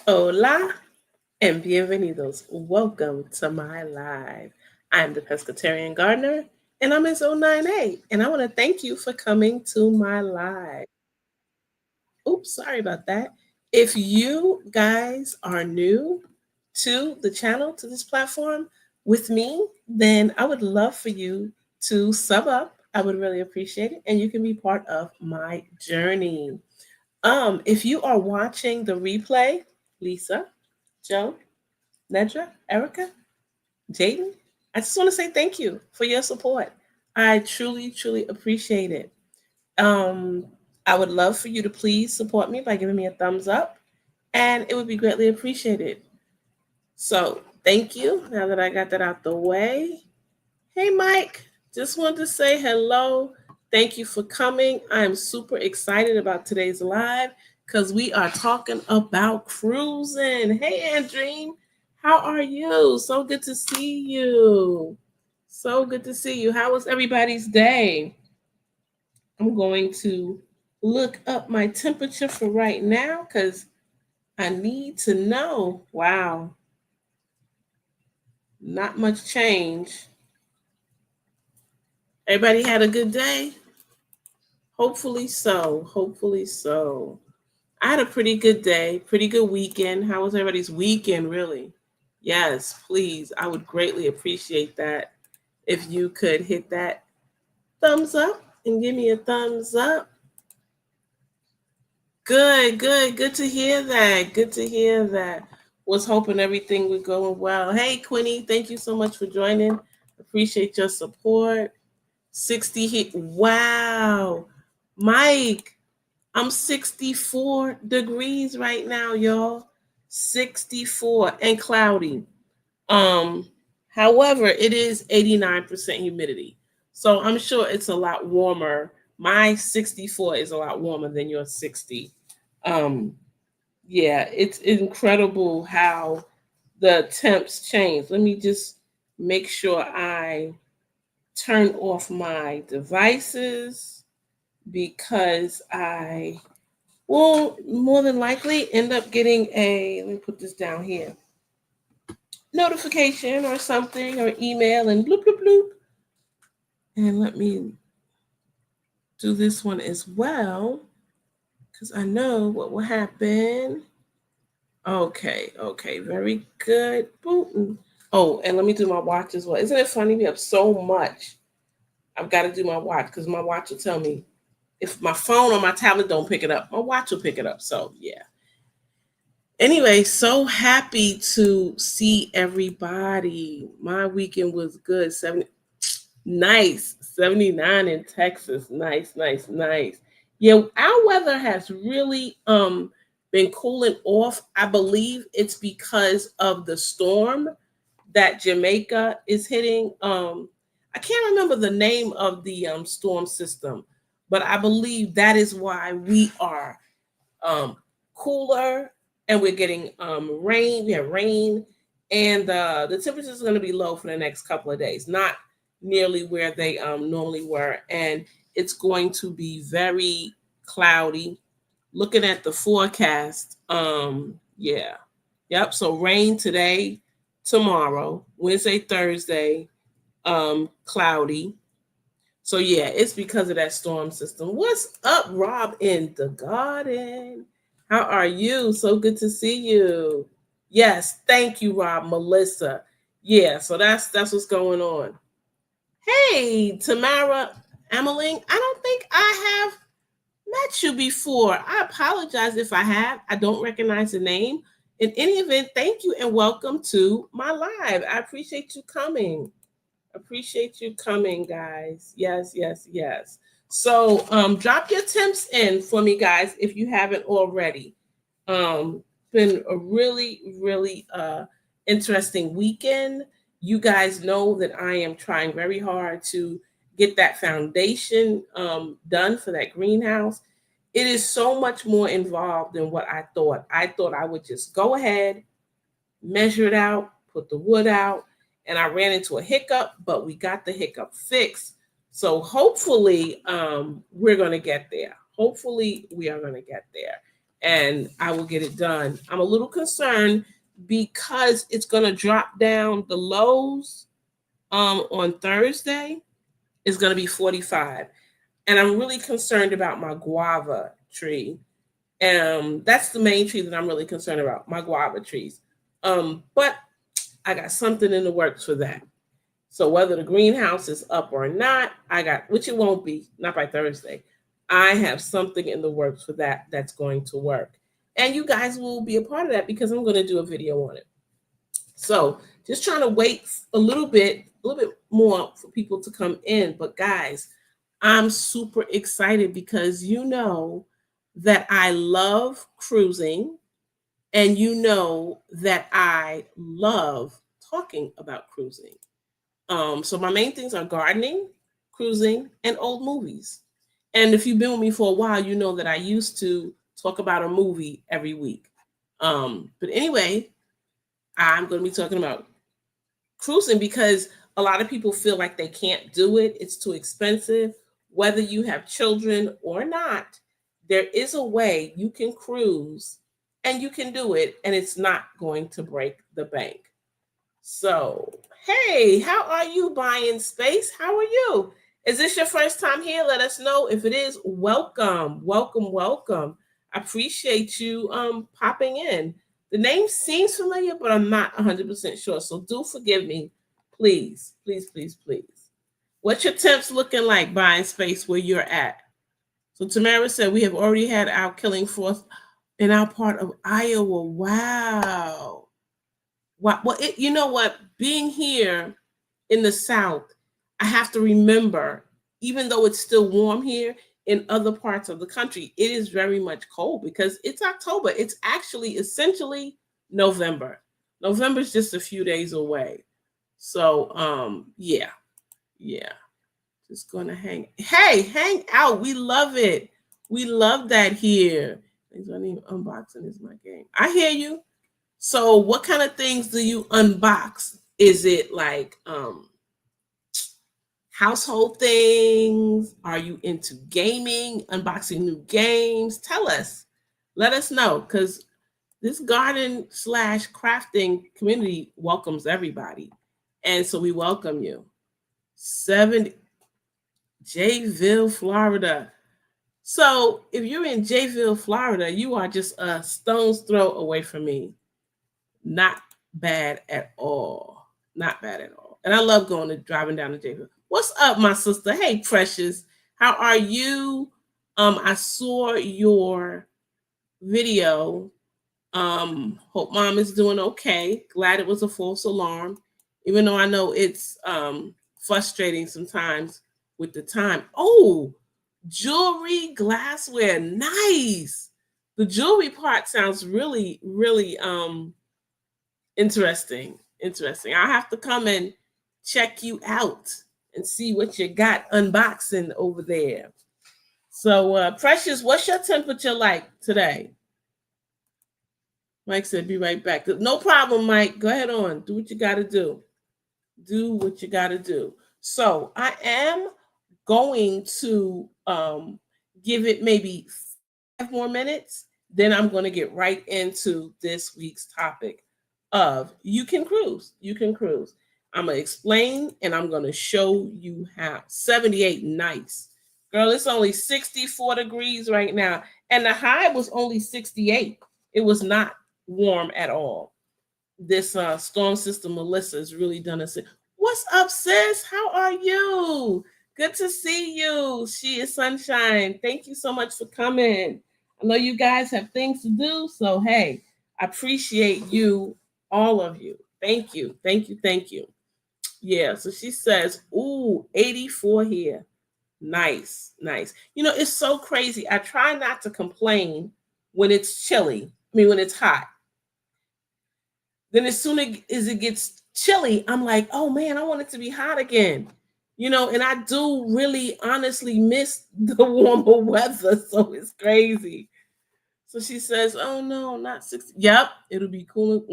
Hola and bienvenidos. Welcome to my live. I'm the pescatarian gardener and I'm Ms. 098 and I want to thank you for coming to my live. Oops, sorry about that. If you guys are new to the channel, to this platform with me, then I would love for you to sub up. I would really appreciate it and you can be part of my journey. If you are watching the replay, Lisa, Joe, Nedra, Erica, Jaden, I just want to say thank you for your support. I truly, truly appreciate it. Um, I would love for you to please support me by giving me a thumbs up, and it would be greatly appreciated. So, thank you. Now that I got that out the way, hey, Mike, just wanted to say hello. Thank you for coming. I'm super excited about today's live because we are talking about cruising. Hey, Andreen, how are you? So good to see you. So good to see you. How was everybody's day? I'm going to look up my temperature for right now because I need to know. Wow, not much change. Everybody had a good day? Hopefully so. Hopefully so. I had a pretty good day, pretty good weekend. How was everybody's weekend, really? Yes, please. I would greatly appreciate that if you could hit that thumbs up and give me a thumbs up. Good, good, good to hear that. Good to hear that. Was hoping everything would go well. Hey, Quinny, thank you so much for joining. Appreciate your support. 60 hit. Wow. Mike, I'm 64 degrees right now, y'all. 64 and cloudy. Um, However, it is 89% humidity. So I'm sure it's a lot warmer. My 64 is a lot warmer than your 60. Um, yeah, it's incredible how the temps change. Let me just make sure I turn off my devices because I will more than likely end up getting let me put this down here, notification or something or email and bloop, bloop, bloop. And let me do this one as well because I know what will happen. Okay, okay, very good. Boom. Oh, and let me do my watch as well. Isn't it funny? We have so much. I've got to do my watch because my watch will tell me if my phone or my tablet don't pick it up. My watch will pick it up. So yeah. Anyway, so happy to see everybody. My weekend was good. 70, nice. 79 in Texas. Nice, nice, nice. Yeah, our weather has really been cooling off. I believe it's because of the storm that Jamaica is hitting. I can't remember the name of the storm system, but I believe that is why we are um, cooler and we're getting rain. We have rain, and the temperatures are going to be low for the next couple of days, not nearly where they normally were, and it's going to be very cloudy. Looking at the forecast, yeah, yep. So rain today, tomorrow, Wednesday, Thursday, cloudy. So yeah, it's because of that storm system. What's up, Rob in the garden? How are you? So good to see you. Yes, thank you, Rob. Melissa. Yeah, so that's what's going on. Hey, Tamara Emmeline. I don't think I have met you before. I apologize if I have. I don't recognize the name. In any event, thank you and welcome to my live. I appreciate you coming. Appreciate you coming, guys. Yes, yes, yes. So drop your temps in for me, guys, if you haven't already. Been a really, really interesting weekend. You guys know that I am trying very hard to get that foundation done for that greenhouse. It is so much more involved than what I thought. I thought I would just go ahead, measure it out, put the wood out, and I ran into a hiccup, but we got the hiccup fixed. So hopefully we're going to get there. Hopefully we are going to get there. and I will get it done. I'm a little concerned because it's going to drop down the lows on Thursday. Is going to be 45. And I'm really concerned about my guava tree. That's the main tree that I'm really concerned about, my guava trees. But I got something in the works for that. So whether the greenhouse is up or not, which it won't be, not by Thursday. I have something in the works for that that's going to work. And you guys will be a part of that because I'm going to do a video on it. So just trying to wait a little bit more for people to come in. But guys, I'm super excited because you know that I love cruising and you know that I love talking about cruising. So my main things are gardening, cruising, and old movies. And if you've been with me for a while, you know that I used to talk about a movie every week. But anyway, I'm going to be talking about cruising because a lot of people feel like they can't do it. It's too expensive. Whether you have children or not, there is a way you can cruise and you can do it, and it's not going to break the bank. So, hey, how are you, Buying Space? How are you? Is this your first time here? Let us know. If it is, welcome, welcome, welcome. I appreciate you popping in. The name seems familiar, but I'm not 100% sure. So do forgive me. Please, please, please, please. What's your temps looking like, Buying Space, where you're at? So Tamara said, we have already had our killing force in our part of Iowa. Wow. Well, you know what? Being here in the South, I have to remember, even though it's still warm here, in other parts of the country, it is very much cold because it's October. It's actually essentially November. November's just a few days away. So, yeah. Just gonna hang out. We love it. We love that here. Unboxing is my game. I hear you. So what kind of things do you unbox? Is it like household things? Are you into gaming, unboxing new games? Tell us. Let us know, because this garden / crafting community welcomes everybody. And so we welcome you. 70 Jayville, Florida. So if you're in Jayville, Florida, you are just a stone's throw away from me. Not bad at all. Not bad at all. And I love driving down to Jayville. What's up, my sister? Hey, Precious. How are you? I saw your video. Hope mom is doing okay. Glad it was a false alarm, even though I know it's frustrating sometimes with the time. Oh, jewelry, glassware, nice. The jewelry part sounds really, really interesting. I'll have to come and check you out and see what you got unboxing over there. So, Precious, what's your temperature like today? Mike said, be right back. No problem, Mike. Go ahead on. Do what you got to do. Do what you got to do. So I am going to give it maybe 5 more minutes. Then I'm going to get right into this week's topic of you can cruise. You can cruise. I'm going to explain and I'm going to show you how. 78, nice. Girl, it's only 64 degrees right now. And the high was only 68. It was not warm at all. This storm system, Melissa, has really done us. What's up, sis? How are you? Good to see you. She is Sunshine. Thank you so much for coming. I know you guys have things to do, so hey, I appreciate you, all of you. Thank you. Yeah, so she says, ooh, 84 here. Nice. You know, it's so crazy. I try not to complain when it's chilly. When it's hot. Then as soon as it gets chilly, I'm like, oh man, I want it to be hot again. You know, and I do really honestly miss the warmer weather. So it's crazy. So she says, oh no, not 60. Yep, it'll be cool.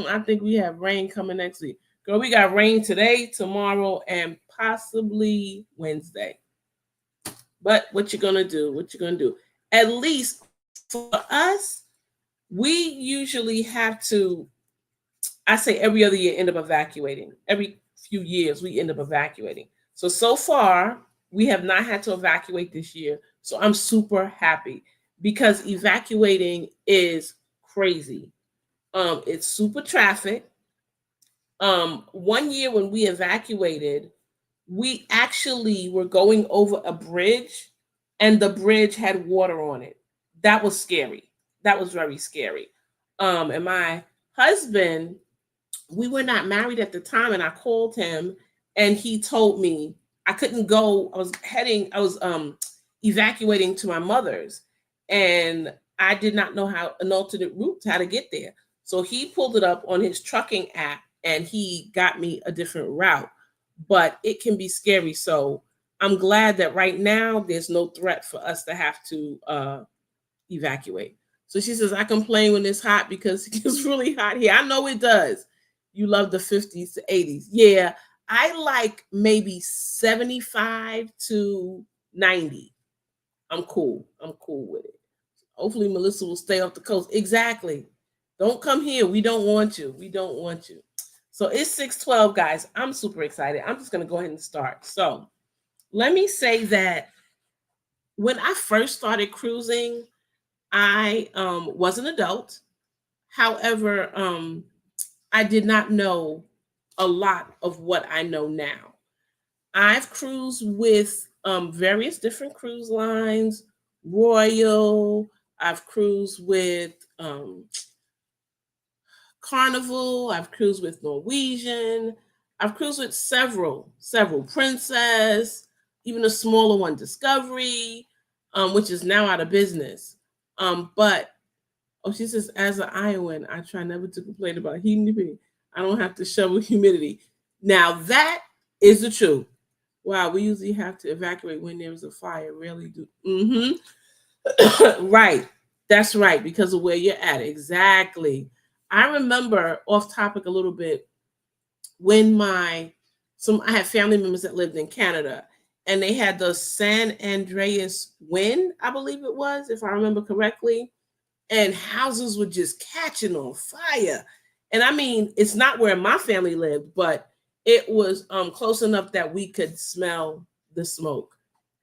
I think we have rain coming next week. Girl, we got rain today, tomorrow, and possibly Wednesday. But what you gonna do? At least For us, we usually have to, I say every other year, end up evacuating. Every few years, we end up evacuating. So far, we have not had to evacuate this year. So I'm super happy because evacuating is crazy. It's super traffic. One year when we evacuated, we actually were going over a bridge and the bridge had water on it. That was scary. That was very scary. And my husband, we were not married at the time, and I called him and he told me I couldn't go. I was evacuating to my mother's, and I did not know how an alternate route, how to get there. So he pulled it up on his trucking app and he got me a different route. But it can be scary. So I'm glad that right now there's no threat for us to have to evacuate. So she says, I complain when it's hot because it gets really hot here. I know it does. You love the 50s to 80s. Yeah, I like maybe 75 to 90. I'm cool. I'm cool with it. Hopefully, Melissa will stay off the coast. Exactly. Don't come here. We don't want you. We don't want you. So it's 6:12, guys. I'm super excited. I'm just going to go ahead and start. So let me say that when I first started cruising, I was an adult. However, I did not know a lot of what I know now. I've cruised with various different cruise lines, Royal. I've cruised with Carnival. I've cruised with Norwegian. I've cruised with several Princess, even a smaller one, Discovery, which is now out of business. But oh, she says, as an Iowan, I try never to complain about humidity. I don't have to shovel humidity. Now that is the truth. Wow, we usually have to evacuate when there is a fire. Rarely do. Right. That's right, because of where you're at. Exactly. I remember off topic a little bit when I had family members that lived in Canada and they had the San Andreas wind, I believe it was, if I remember correctly, and houses were just catching on fire. And I mean, it's not where my family lived, but it was close enough that we could smell the smoke.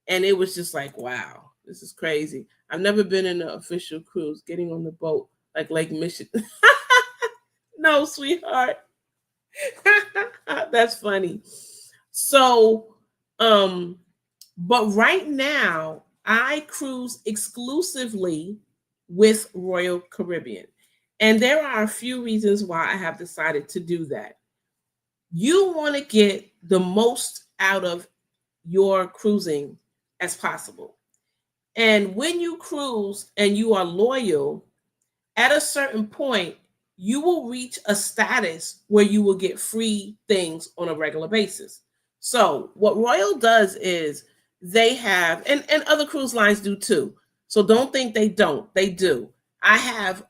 And it was just like, wow, this is crazy. I've never been in an official cruise, getting on the boat like Lake Michigan. No, sweetheart. That's funny. So, but right now I cruise exclusively with Royal Caribbean. And there are a few reasons why I have decided to do that. You want to get the most out of your cruising as possible. And when you cruise and you are loyal, at a certain point, you will reach a status where you will get free things on a regular basis. So, what Royal does is they have, and other cruise lines do too. So, don't think they don't, they do. I have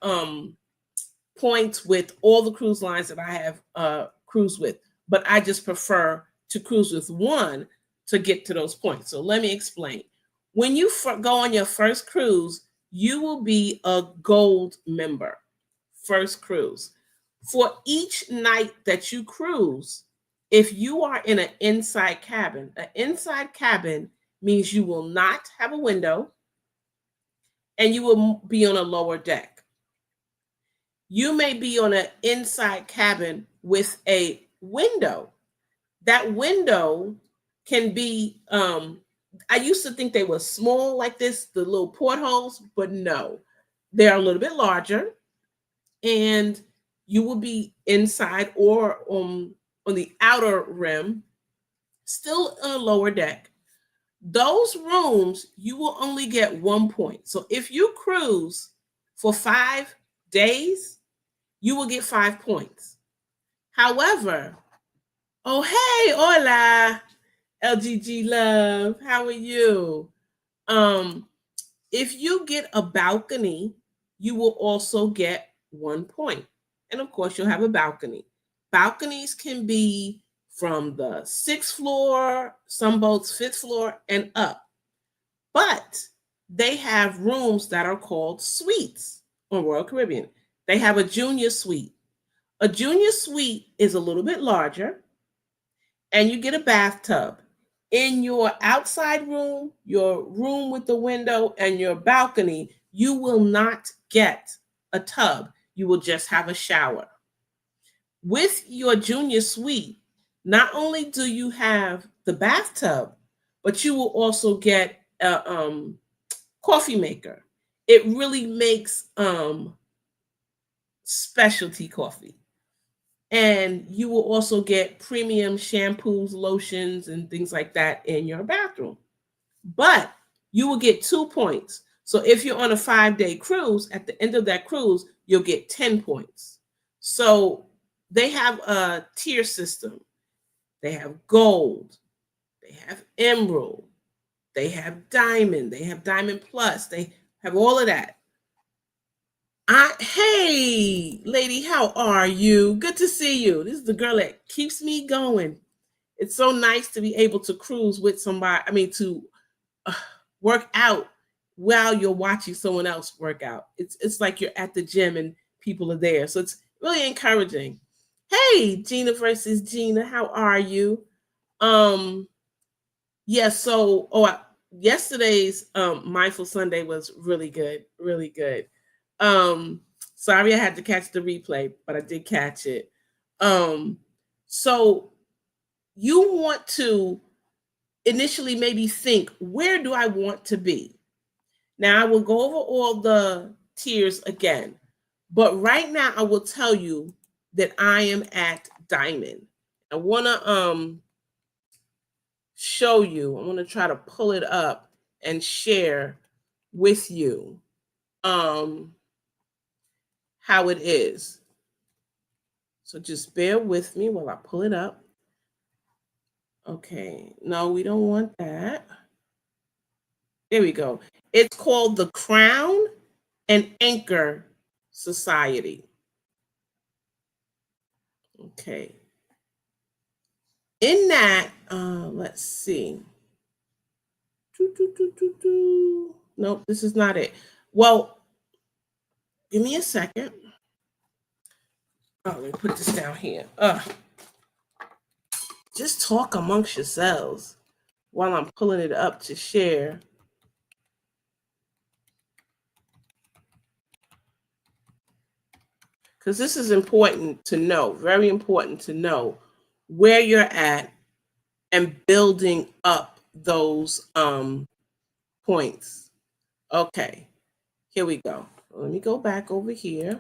points with all the cruise lines that I have cruised with, but I just prefer to cruise with one to get to those points. So, let me explain. When you go on your first cruise, you will be a gold member. First cruise. For each night that you cruise, if you are in an inside cabin means you will not have a window and you will be on a lower deck. You may be on an inside cabin with a window. That window can be, I used to think they were small like this, the little portholes, but no, they're a little bit larger. And you will be inside or on the outer rim, still on a lower deck. Those rooms, you will only get 1 point. So if you cruise for 5 days, you will get 5 points. However, oh, hey, hola, LGG love, how are you? If you get a balcony, you will also get 1 point. And of course, you'll have a balcony. Balconies can be from the 6th floor, some boats 5th floor, and up. But they have rooms that are called suites on Royal Caribbean. They have a junior suite. A junior suite is a little bit larger, and you get a bathtub. In your outside room, your room with the window, and your balcony, you will not get a tub. You will just have a shower. With your junior suite, not only do you have the bathtub, but you will also get a coffee maker. It really makes specialty coffee. And you will also get premium shampoos, lotions, and things like that in your bathroom. But you will get 2 points. So if you're on a 5-day cruise, at the end of that cruise, you'll get 10 points. So they have a tier system. They have gold, they have emerald, they have diamond, they have diamond plus, they have all of that. Hey, lady, how are you? Good to see you. This is the girl that keeps me going. It's so nice to be able to cruise with somebody. I mean, to work out while you're watching someone else work out. It's like you're at the gym and people are there. So it's really encouraging. Hey, Gina versus Gina, how are you? Yeah, so yesterday's Mindful Sunday was really good, really good. Sorry I had to catch the replay, but I did catch it. So you want to initially maybe think, where do I want to be? Now I will go over all the tiers again, but right now I will tell you that I am at diamond. I want to show you. I want to try to pull it up and share with you how it is. So just bear with me while I pull it up. Okay, no, we don't want that. There we go. It's called the Crown and Anchor Society. Okay. In that, let's see. Nope, this is not it. Well, give me a second. Oh, let me put this down here. Just talk amongst yourselves while I'm pulling it up to share. Because this is important to know, very important to know where you're at and building up those points. Okay, here we go. Let me go back over here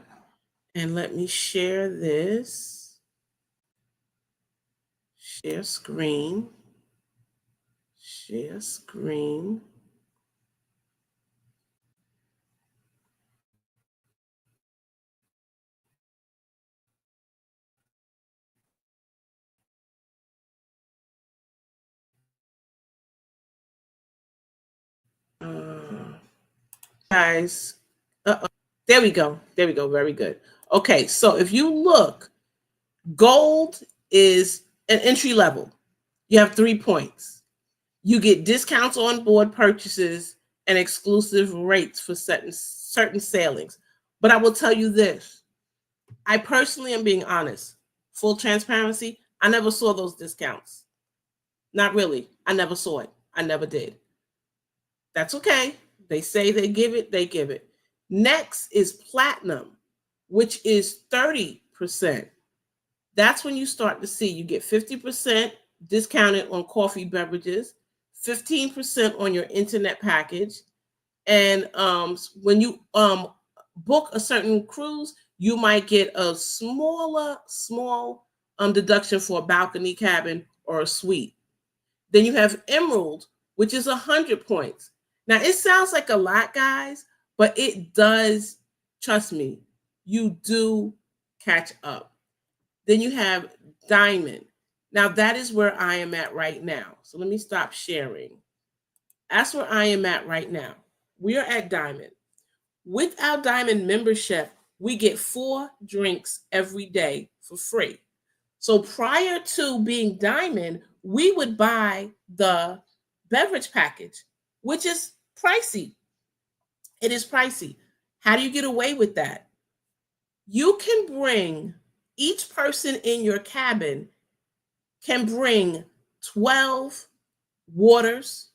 and let me share this. Share screen. Share screen. Guys, there we go. There we go. Very good. Okay, so if you look, gold is an entry level. You have 3 points. You get discounts on board purchases and exclusive rates for certain sailings. But I will tell you this. I personally am being honest. Full transparency, I never saw those discounts. Not really. I never saw it. I never did. That's okay. They say they give it, they give it. Next is platinum, which is 30%. That's when you start to see you get 50% discounted on coffee beverages, 15% on your internet package. And when you book a certain cruise, you might get a small deduction for a balcony cabin or a suite. Then you have emerald, which is 100 points. Now, it sounds like a lot, guys, but it does, trust me, you do catch up. Then you have diamond. Now, that is where I am at right now. So let me stop sharing. That's where I am at right now. We are at diamond. With our diamond membership, we get 4 drinks every day for free. So prior to being diamond, we would buy the beverage package, which is pricey. It is pricey. How do you get away with that? You can bring, each person in your cabin can bring 12 waters,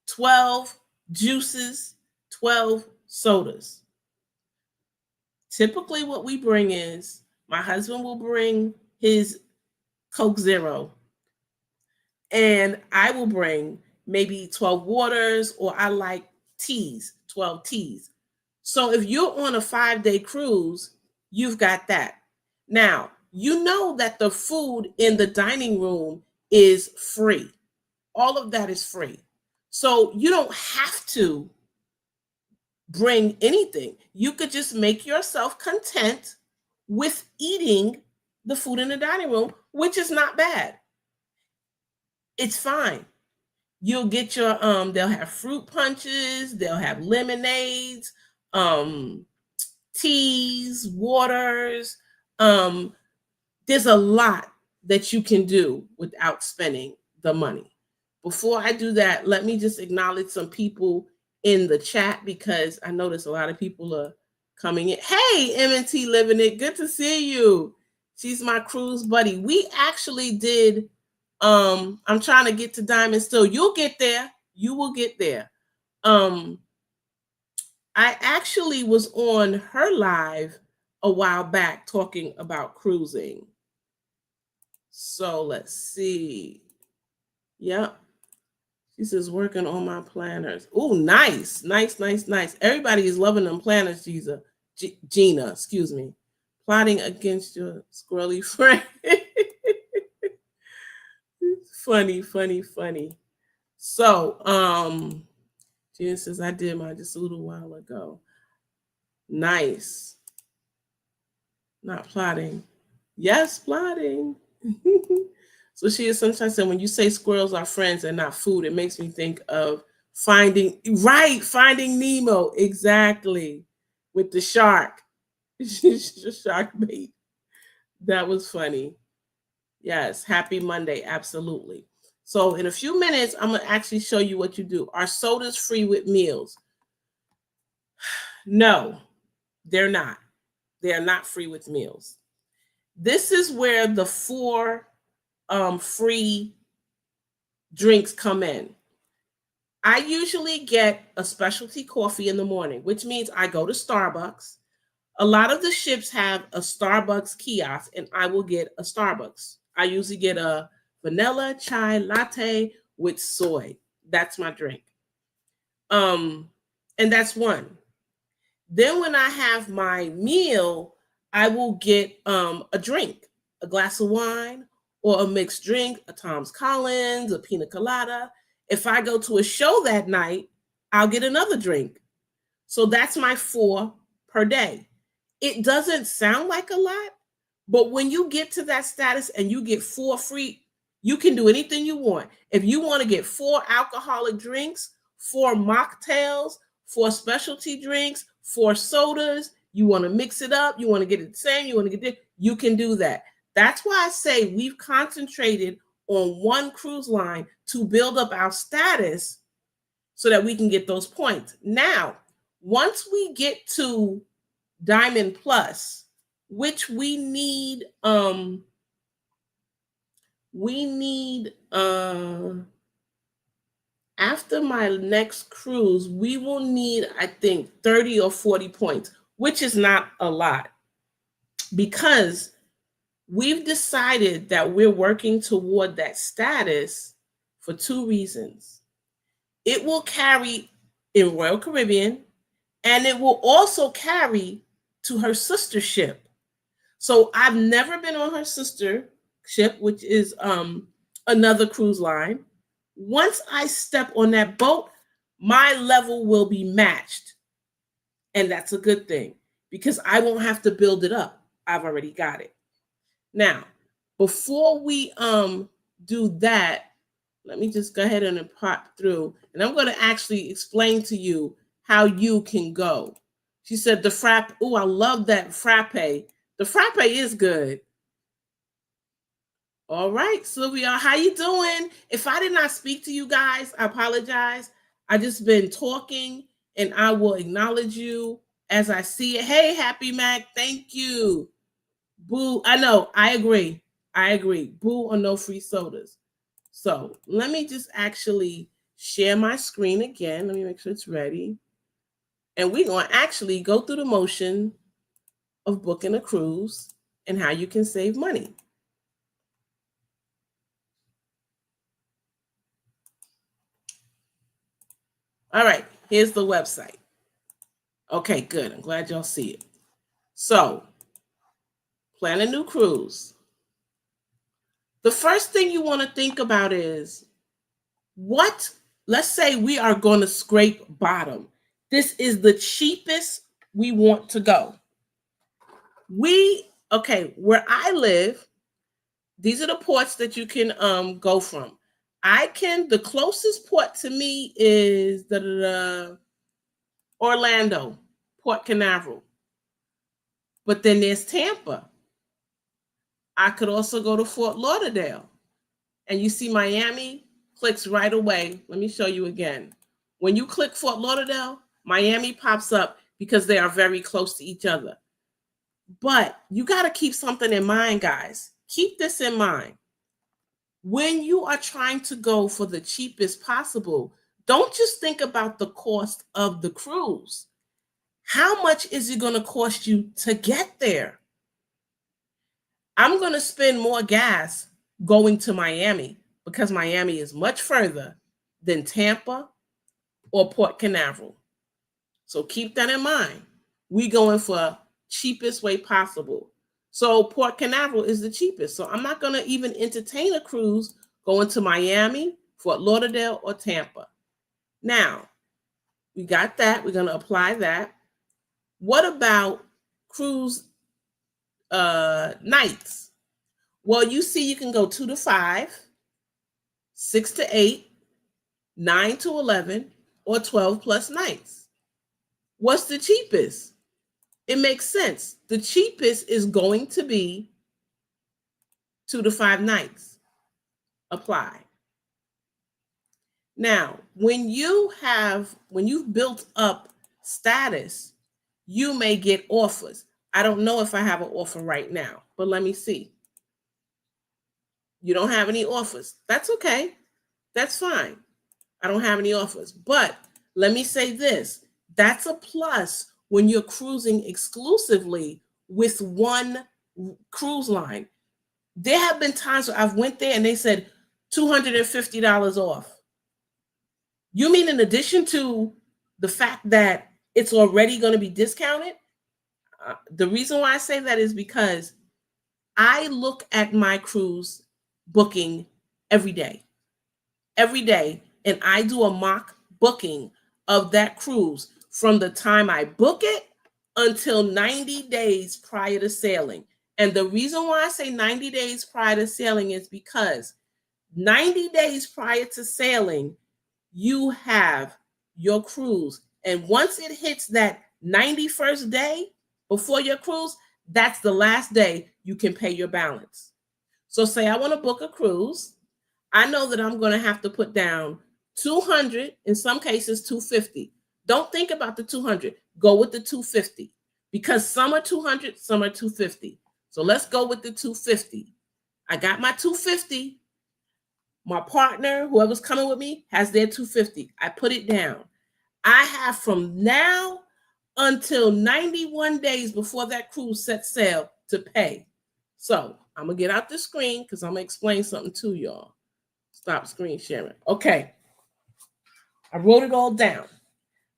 12 juices, 12 sodas. Typically, what we bring is my husband will bring his Coke Zero, and I will bring maybe 12 waters, or I like teas, 12 teas. So if you're on a 5-day cruise, you've got that. Now, you know that the food in the dining room is free. All of that is free. So you don't have to bring anything. You could just make yourself content with eating the food in the dining room, which is not bad. It's fine. You'll get your they'll have fruit punches, they'll have lemonades, um teas, waters. Um there's a lot that you can do without spending the money. Before I do that, let me just acknowledge some people in the chat, because I notice a lot of people are coming in. Hey, M&T Living It, good to see you. She's my cruise buddy. We actually did, I'm trying to get to Diamond Still. You'll get there. You will get there. I actually was on her live a while back talking about cruising. So let's see. Yep. She says, working on my planners. Oh, nice. Nice, nice, nice. Everybody is loving them planners, Gina, excuse me. Plotting against your squirrely friend. Funny, funny, funny. So, Gina says, I did mine just a little while ago. Nice. Not plotting. Yes, plotting. So she is Sunshine said, when you say squirrels are friends and not food, it makes me think of Finding Nemo. Exactly. With the shark. Shark bait. That was funny. Yes. Happy Monday. Absolutely. So in a few minutes, I'm going to actually show you what you do. Are sodas free with meals? No, they're not. They are not free with meals. This is where the 4 free drinks come in. I usually get a specialty coffee in the morning, which means I go to Starbucks. A lot of the ships have a Starbucks kiosk, and I will get a Starbucks. I usually get a vanilla chai latte with soy. That's my drink. And that's one. Then when I have my meal, I will get a drink, a glass of wine, or a mixed drink, a Tom's Collins, a pina colada. If I go to a show that night, I'll get another drink. So that's my 4 per day. It doesn't sound like a lot, but when you get to that status and you get 4 free, you can do anything you want. If you want to get 4 alcoholic drinks, 4 mocktails, 4 specialty drinks, 4 sodas, you want to mix it up, you want to get it the same, you want to get it, you can do that. That's why I say we've concentrated on one cruise line to build up our status so that we can get those points. Now, once we get to Diamond Plus, which we need after my next cruise, we will need, I think, 30 or 40 points, which is not a lot, because we've decided that we're working toward that status for 2 reasons. It will carry in Royal Caribbean, and it will also carry to her sister ship. So I've never been on her sister ship, which is another cruise line. Once I step on that boat, my level will be matched. And that's a good thing, because I won't have to build it up. I've already got it. Now, before we do that, let me just go ahead and pop through, and I'm going to actually explain to you how you can go. She said the frappe. Oh, I love that frappe. The frappe is good. All right, Sylvia, how you doing? If I did not speak to you guys, I apologize. I just been talking and I will acknowledge you as I see it. Hey, Happy Mac, thank you. Boo, I know, I agree. I agree. Boo or no free sodas. So let me just actually share my screen again. Let me make sure it's ready. And we're going to actually go through the motion of booking a cruise and how you can save money. All right, here's the website. Okay, good. I'm glad y'all see it. So, plan a new cruise. The first thing you want to think about is let's say we are going to scrape bottom. This is the cheapest we want to go. Where I live, these are the ports that you can go from. The closest port to me is Orlando, Port Canaveral. But then there's Tampa. I could also go to Fort Lauderdale. And you see Miami clicks right away. Let me show you again. When you click Fort Lauderdale, Miami pops up because they are very close to each other. But you got to keep something in mind, guys. Keep this in mind. When you are trying to go for the cheapest possible, don't just think about the cost of the cruise. How much is it going to cost you to get there? I'm going to spend more gas going to Miami because Miami is much further than Tampa or Port Canaveral. So keep that in mind. We going for cheapest way possible. So Port Canaveral is the cheapest. So I'm not going to even entertain a cruise going to Miami, Fort Lauderdale, or Tampa. Now, we got that. We're going to apply that. What about cruise nights? Well, you see, you can go 2 to 5, 6 to 8, 9 to 11, or 12 plus nights. What's the cheapest? It makes sense. The cheapest is going to be 2 to 5 nights. Apply. Now, when you've built up status, you may get offers. I don't know if I have an offer right now, but let me see. You don't have any offers. That's okay. That's fine. I don't have any offers. But let me say this. That's a plus when you're cruising exclusively with one cruise line. There have been times where I've went there and they said $250 off. You mean in addition to the fact that it's already going to be discounted? The reason why I say that is because I look at my cruise booking every day, and I do a mock booking of that cruise from the time I book it until 90 days prior to sailing. And the reason why I say 90 days prior to sailing is because 90 days prior to sailing, you have your cruise. And once it hits that 91st day before your cruise, that's the last day you can pay your balance. So say I want to book a cruise. I know that I'm going to have to put down 200, in some cases 250. Don't think about the 200. Go with the 250 because some are 200, some are 250. So let's go with the 250. I got my 250. My partner, whoever's coming with me, has their 250. I put it down. I have from now until 91 days before that cruise sets sail to pay. So I'm going to get out the screen because I'm going to explain something to y'all. Stop screen sharing. Okay. I wrote it all down.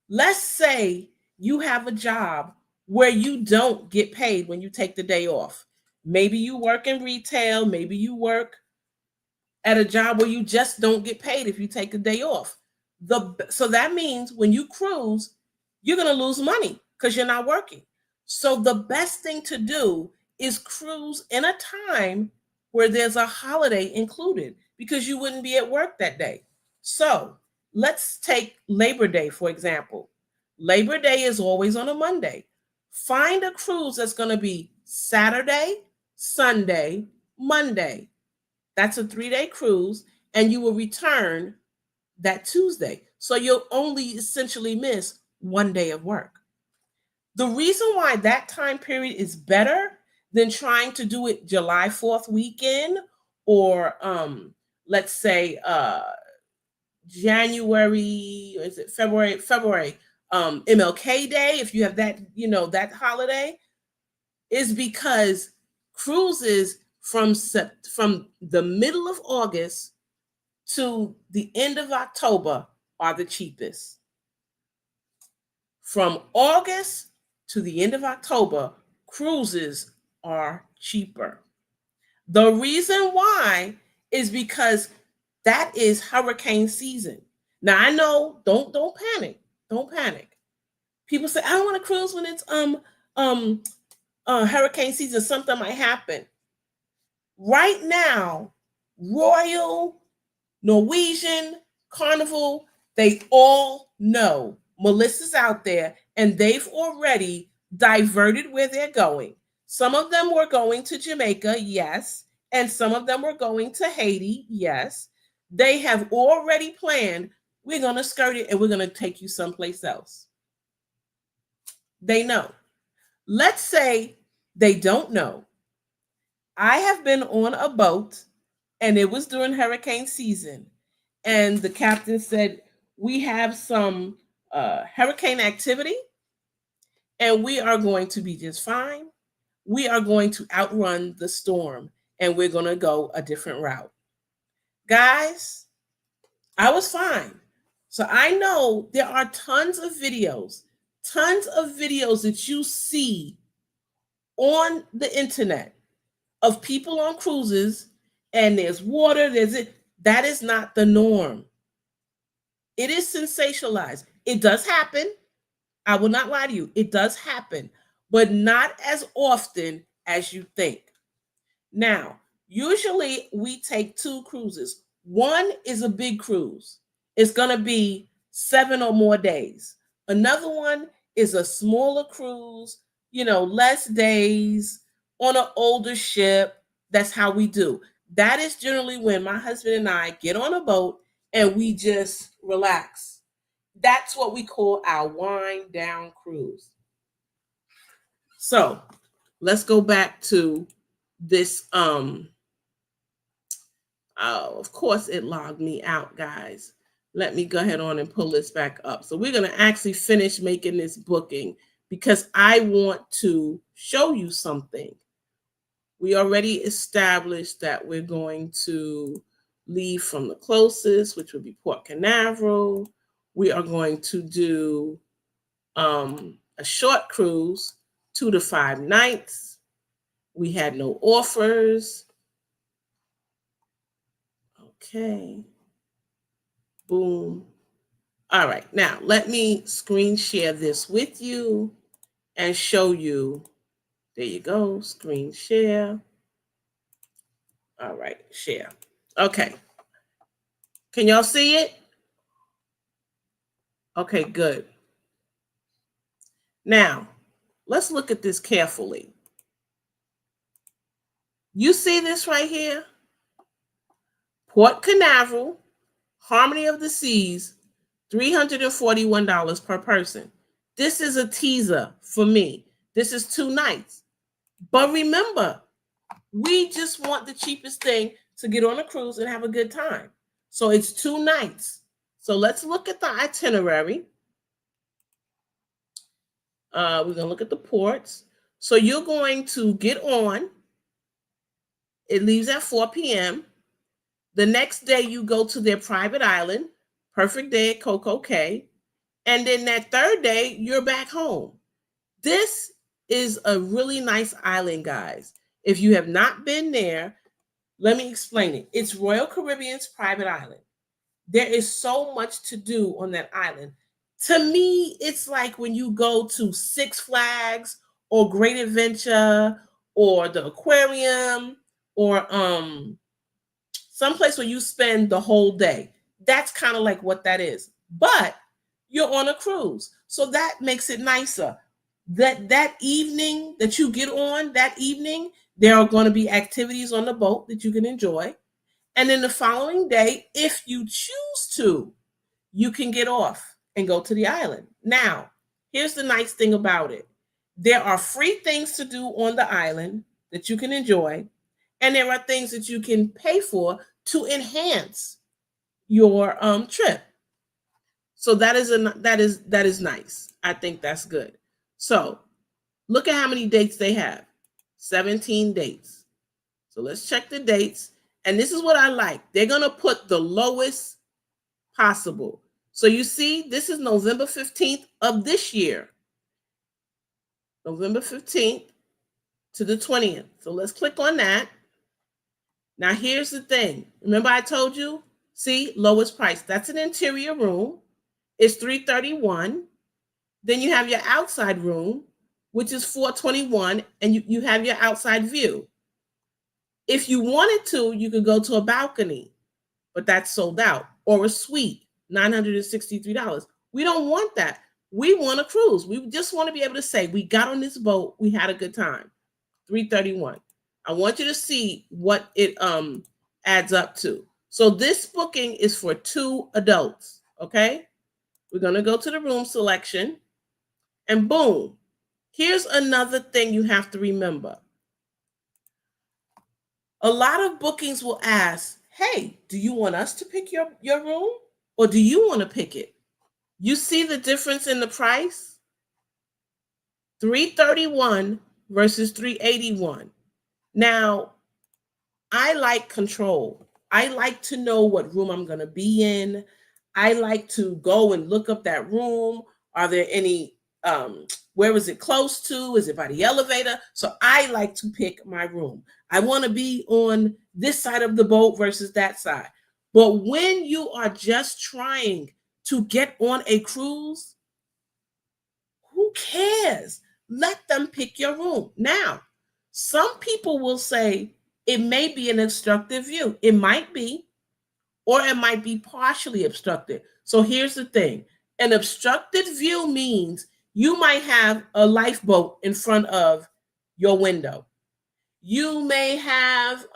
Let's say you have a job where you don't get paid when you take the day off. Maybe you work in retail. Maybe you work at a job where you just don't get paid if you take a day off. So that means when you cruise, you're going to lose money because you're not working. So the best thing to do is cruise in a time where there's a holiday included because you wouldn't be at work that day. So let's take Labor Day, for example. Labor Day is always on a Monday. Find a cruise that's going to be Saturday, Sunday, Monday. That's a 3-day cruise, and you will return that Tuesday. So you'll only essentially miss 1 day of work. The reason why that time period is better than trying to do it July 4th weekend or let's say January, or is it February MLK Day, if you have that, that holiday, is because cruises from the middle of August to the end of October are the cheapest. From August to the end of October, cruises are cheaper. The reason why is because that is hurricane season. Now I know, don't panic. Don't panic. People say, I don't want to cruise when it's hurricane season, something might happen. Right now, Royal, Norwegian, Carnival, they all know Melissa's out there and they've already diverted where they're going. Some of them were going to Jamaica, yes, and some of them were going to Haiti, yes. They have already planned, we're going to skirt it and we're going to take you someplace else. They know. Let's say they don't know. I have been on a boat and it was during hurricane season. And the captain said, we have some hurricane activity and we are going to be just fine. We are going to outrun the storm and we're going to go a different route. Guys, I was fine. So I know there are tons of videos that you see on the internet of people on cruises and there's water, there's it. That is not the norm. It is sensationalized. It does happen. I will not lie to you. It does happen, but not as often as you think. Now, usually we take 2 cruises. One is a big cruise. It's going to be 7 or more days. Another one is a smaller cruise, less days on an older ship. That's how we do. That is generally when my husband and I get on a boat and we just relax. That's what we call our wind down cruise. So let's go back to this. Of course it logged me out, guys. Let me go ahead on and pull this back up. So we're going to actually finish making this booking because I want to show you something. We already established that we're going to leave from the closest, which would be Port Canaveral. We are going to do a short cruise, 2 to 5 nights. We had no offers. Okay. Boom. All right. Now, let me screen share this with you and show you. There you go. Screen share. All right. Share. Okay. Can y'all see it? Okay, good. Now, let's look at this carefully. You see this right here? Port Canaveral, Harmony of the Seas, $341 per person. This is a teaser for me. This is 2 nights. But remember, we just want the cheapest thing to get on a cruise and have a good time. So it's 2 nights. So let's look at the itinerary. We're going to look at the ports. So you're going to get on. It leaves at 4 p.m. The next day you go to their private island, Perfect Day at Coco Cay. And then that third day, you're back home. This is a really nice island, guys. If you have not been there, let me explain it. It's Royal Caribbean's private island. There is so much to do on that island. To me, it's like when you go to Six Flags or Great Adventure or the aquarium or someplace where you spend the whole day. That's kind of like what that is. But you're on a cruise. So that makes it nicer. That evening that you get on, that evening, there are going to be activities on the boat that you can enjoy. And then the following day, if you choose to, you can get off and go to the island. Now, here's the nice thing about it. There are free things to do on the island that you can enjoy, and there are things that you can pay for to enhance your trip. So that is nice. I think that's good. So look at how many dates they have. 17 dates. So let's check the dates. And this is what I like. They're going to put the lowest possible. So you see, this is November 15th of this year. November 15th to the 20th. So let's click on that. Now here's the thing. Remember I told you, see, lowest price. That's an interior room. It's $331. Then you have your outside room, which is $421, and you have your outside view. If you wanted to, you could go to a balcony, but that's sold out, or a suite, $963. We don't want that. We want a cruise. We just want to be able to say, we got on this boat, we had a good time. $331. I want you to see what it adds up to. So this booking is for 2 adults, okay? We're going to go to the room selection, and boom. Here's another thing you have to remember. A lot of bookings will ask, hey, do you want us to pick your room, or do you want to pick it? You see the difference in the price? $331 versus $381. Now, I like control. I like to know what room I'm going to be in. I like to go and look up that room. Are there any, where is it close to? Is it by the elevator? So I like to pick my room. I want to be on this side of the boat versus that side. But when you are just trying to get on a cruise, who cares? Let them pick your room. Now, some people will say it may be an obstructed view. It might be, or it might be partially obstructed. So here's the thing. An obstructed view means you might have a lifeboat in front of your window. You may have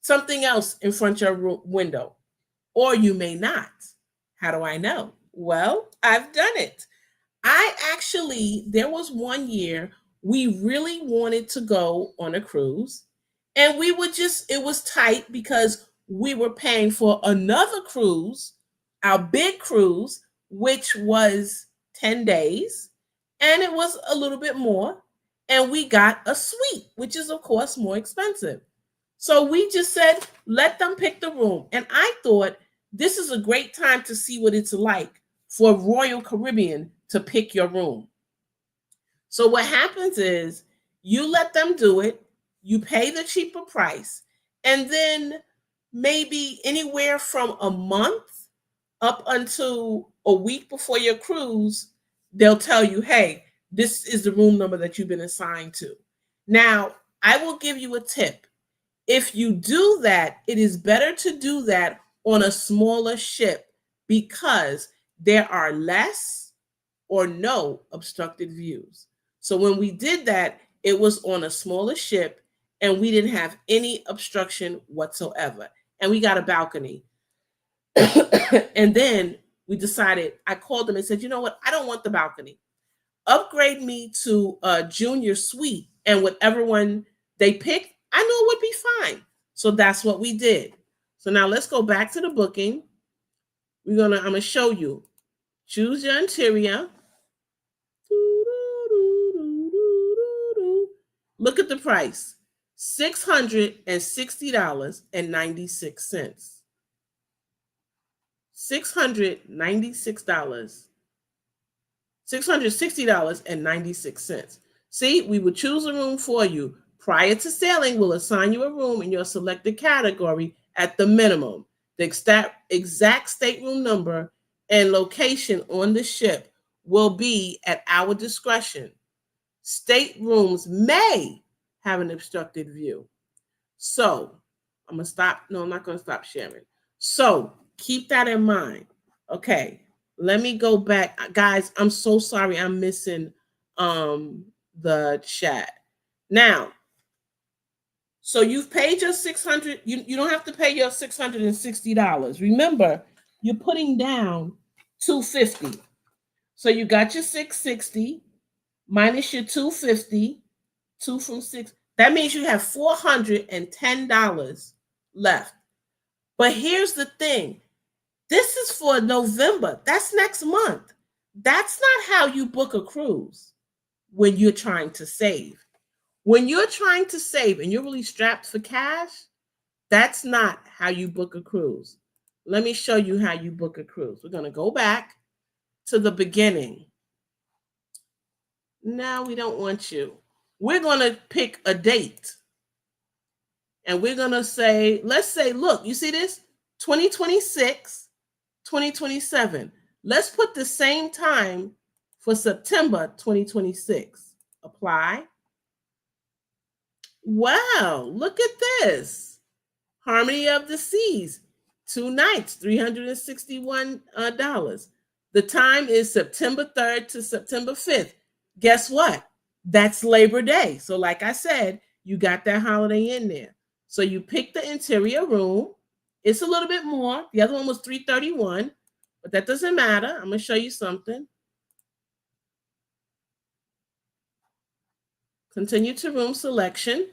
something else in front of your window, or you may not. How do I know? Well, I've done it. There was one year we really wanted to go on a cruise, and it was tight because we were paying for another cruise, our big cruise, which was 10 days, and it was a little bit more. And we got a suite, which is, of course, more expensive. So we just said, let them pick the room. And I thought this is a great time to see what it's like for Royal Caribbean to pick your room. So what happens is you let them do it, you pay the cheaper price, and then maybe anywhere from a month up until a week before your cruise, they'll tell you, hey, this is the room number that you've been assigned to. Now, I will give you a tip. If you do that, it is better to do that on a smaller ship because there are less or no obstructed views. So when we did that, it was on a smaller ship and we didn't have any obstruction whatsoever. And we got a balcony. And then we decided, I called them and said, you know what? I don't want the balcony. Upgrade me to a junior suite, and whatever one they picked, I know it would be fine. So that's what we did. So now let's go back to the booking. I'm gonna show you. Choose your interior. Look at the price. $660.96. $660.96. See, we would choose a room for you. Prior to sailing, we'll assign you a room in your selected category at the minimum. The exact stateroom number and location on the ship will be at our discretion. Staterooms may have an obstructed view. So, I'm not going to stop sharing. So, keep that in mind. Okay, let me go back. Guys, I'm so sorry I'm missing the chat. Now, so you've paid your $600. You don't have to pay your $660. Remember, you're putting down $250. So you got your $660 minus your $250, 2 from 6. That means you have $410 left. But here's the thing. This is for November. That's next month. That's not how you book a cruise when you're trying to save. When you're trying to save and you're really strapped for cash, that's not how you book a cruise. Let me show you how you book a cruise. We're going to go back to the beginning. No, we don't want you. We're going to pick a date. And we're going to say, let's say, look, you see this? 2026, 2027. Let's put the same time for September 2026. Apply. Wow, look at this. Harmony of the Seas, 2 nights, $361. The time is September 3rd to September 5th. Guess what? That's Labor Day. So like I said, you got that holiday in there. So you pick the interior room. It's a little bit more. The other one was $331, but that doesn't matter. I'm going to show you something. Continue to room selection.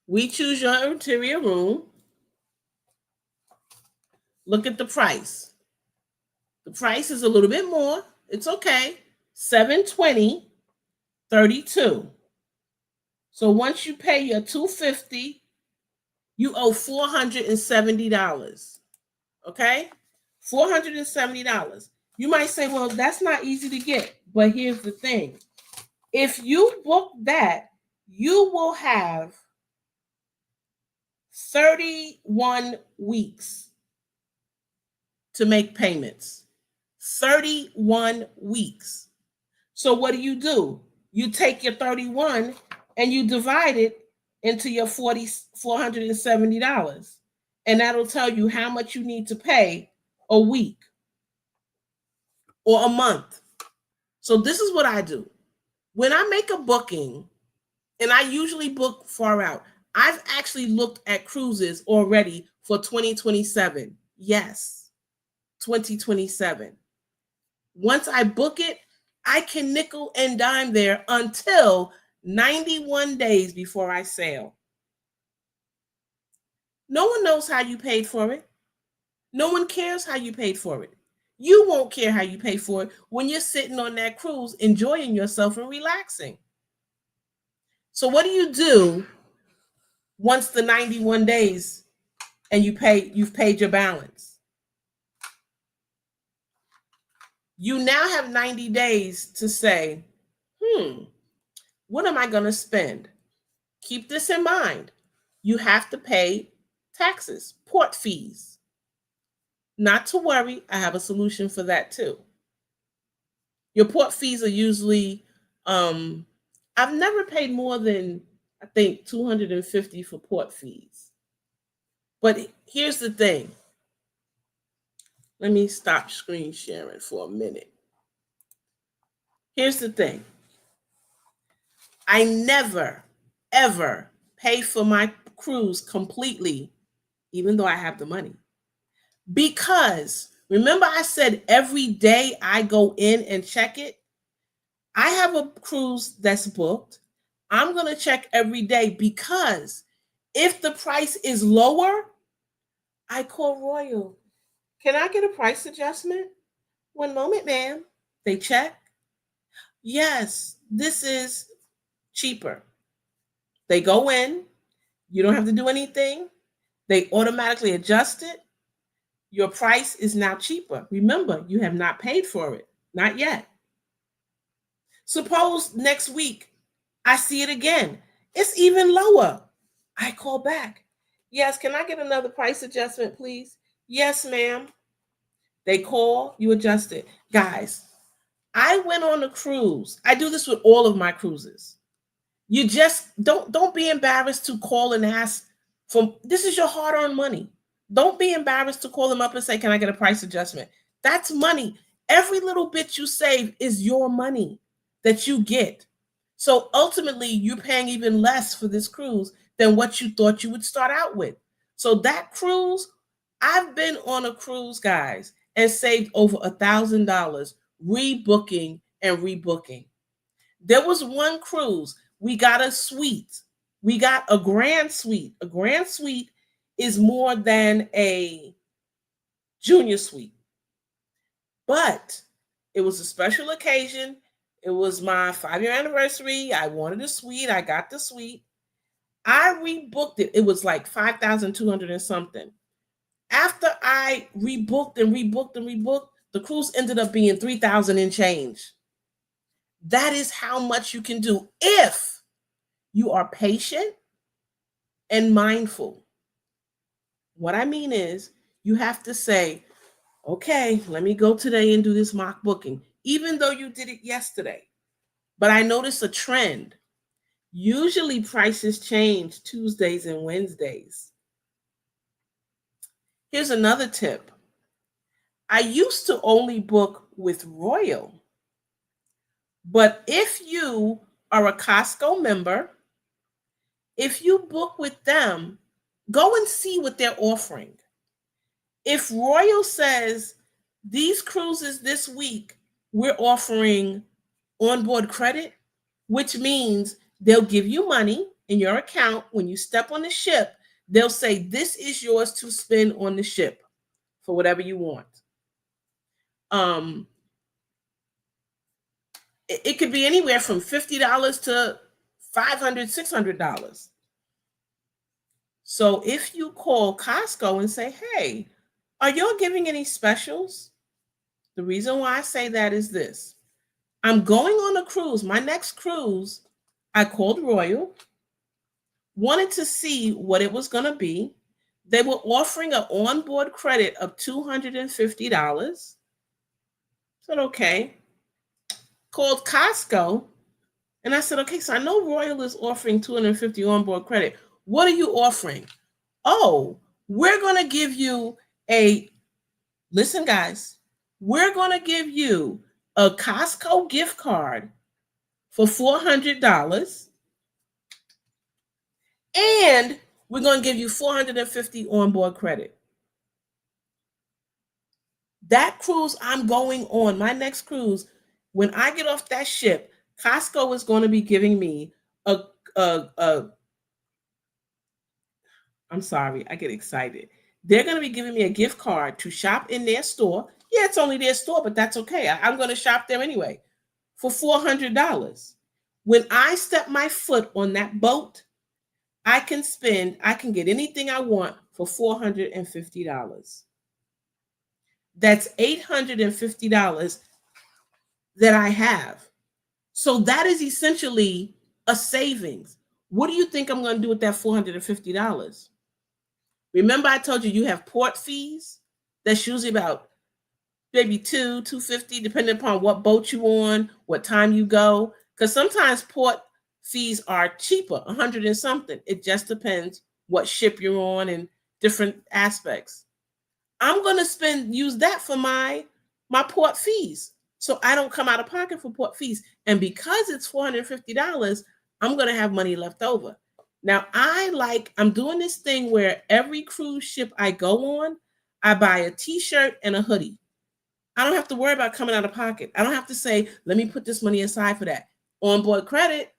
We choose your interior room. Look at the price. The price is a little bit more. It's okay. $720.32. So once you pay your $250, you owe $470. Okay? $470. You might say, well, that's not easy to get. But here's the thing. If you book that, you will have 31 weeks to make payments. 31 weeks. So what do? You take your 31 and you divide it into your $470. And that'll tell you how much you need to pay a week or a month. So this is what I do. When I make a booking, and I usually book far out, I've actually looked at cruises already for 2027. Yes, 2027. Once I book it, I can nickel and dime there until 91 days before I sail. No one knows how you paid for it. No one cares how you paid for it. You won't care how you pay for it when you're sitting on that cruise, enjoying yourself and relaxing. So what do once the 91 days and you've paid your balance? You now have 90 days to say, what am I going to spend? Keep this in mind. You have to pay taxes, port fees. Not to worry, I have a solution for that too. Your port fees are usually, I've never paid more than, I think, $250 for port fees. But here's the thing. Let me stop screen sharing for a minute. Here's the thing. I never, ever pay for my cruise completely, even though I have the money. Because remember I said every day I go in and check it? I have a cruise that's booked. I'm going to check every day because if the price is lower, I call Royal. Can I get a price adjustment? One moment, ma'am. They check. Yes, this is cheaper. They go in. You don't have to do anything. They automatically adjust it. Your price is now cheaper. Remember, you have not paid for it. Not yet. Suppose next week I see it again. It's even lower. I call back. Yes, can I get another price adjustment, please? Yes, ma'am. They call, you adjust it. Guys, I went on a cruise. I do this with all of my cruises. You just don't be embarrassed to call and ask for, this is your hard-earned money. Don't be embarrassed to call them up and say, can I get a price adjustment? That's money. Every little bit you save is your money that you get. So ultimately, you're paying even less for this cruise than what you thought you would start out with. So that cruise, I've been on a cruise, guys, and saved over $1,000 rebooking and rebooking. There was one cruise, we got a suite. We got a grand suite. A grand suite is more than a junior suite. But it was a special occasion. It was my 5-year anniversary. I wanted a suite. I got the suite. I rebooked it. It was like 5,200 and something. After I rebooked and rebooked and rebooked, the cruise ended up being 3,000 and change. That is how much you can do if you are patient and mindful. What I mean is, you have to say, okay, let me go today and do this mock booking, even though you did it yesterday. But I noticed a trend. Usually prices change Tuesdays and Wednesdays. Here's another tip. I used to only book with Royal. But if you are a Costco member, if you book with them, go and see what they're offering. If Royal says these cruises this week, we're offering onboard credit, which means they'll give you money in your account when you step on the ship. They'll say, this is yours to spend on the ship for whatever you want. It could be anywhere from $50 to $500, $600. So if you call Costco and say, hey, are y'all giving any specials? The reason why I say that is this. I'm going on a cruise. My next cruise, I called Royal, wanted to see what it was going to be. They were offering an onboard credit of $250. Said, okay. Called Costco, and I said, okay, so I know Royal is offering $250 onboard credit. What are you offering? Oh, we're going to give you listen, guys, we're going to give you a Costco gift card for $400, and we're going to give you $450 onboard credit. That cruise I'm going on, my next cruise, when I get off that ship, Costco is going to be giving me I'm sorry, I get excited. They're going to be giving me a gift card to shop in their store. Yeah, it's only their store, but that's okay. I'm going to shop there anyway for $400. When I step my foot on that boat, I can get anything I want for $450. That's $850 that I have. So that is essentially a savings. What do you think I'm going to do with that $450? Remember, I told you have port fees. That's usually about maybe $250, depending upon what boat you on, what time you go. Because sometimes port fees are cheaper, 100 and something. It just depends what ship you're on and different aspects. I'm going to use that for my port fees. So I don't come out of pocket for port fees. And because it's $450, I'm going to have money left over. Now, I'm doing this thing where every cruise ship I go on, I buy a t-shirt and a hoodie. I don't have to worry about coming out of pocket. I don't have to say, let me put this money aside for that. Onboard credit,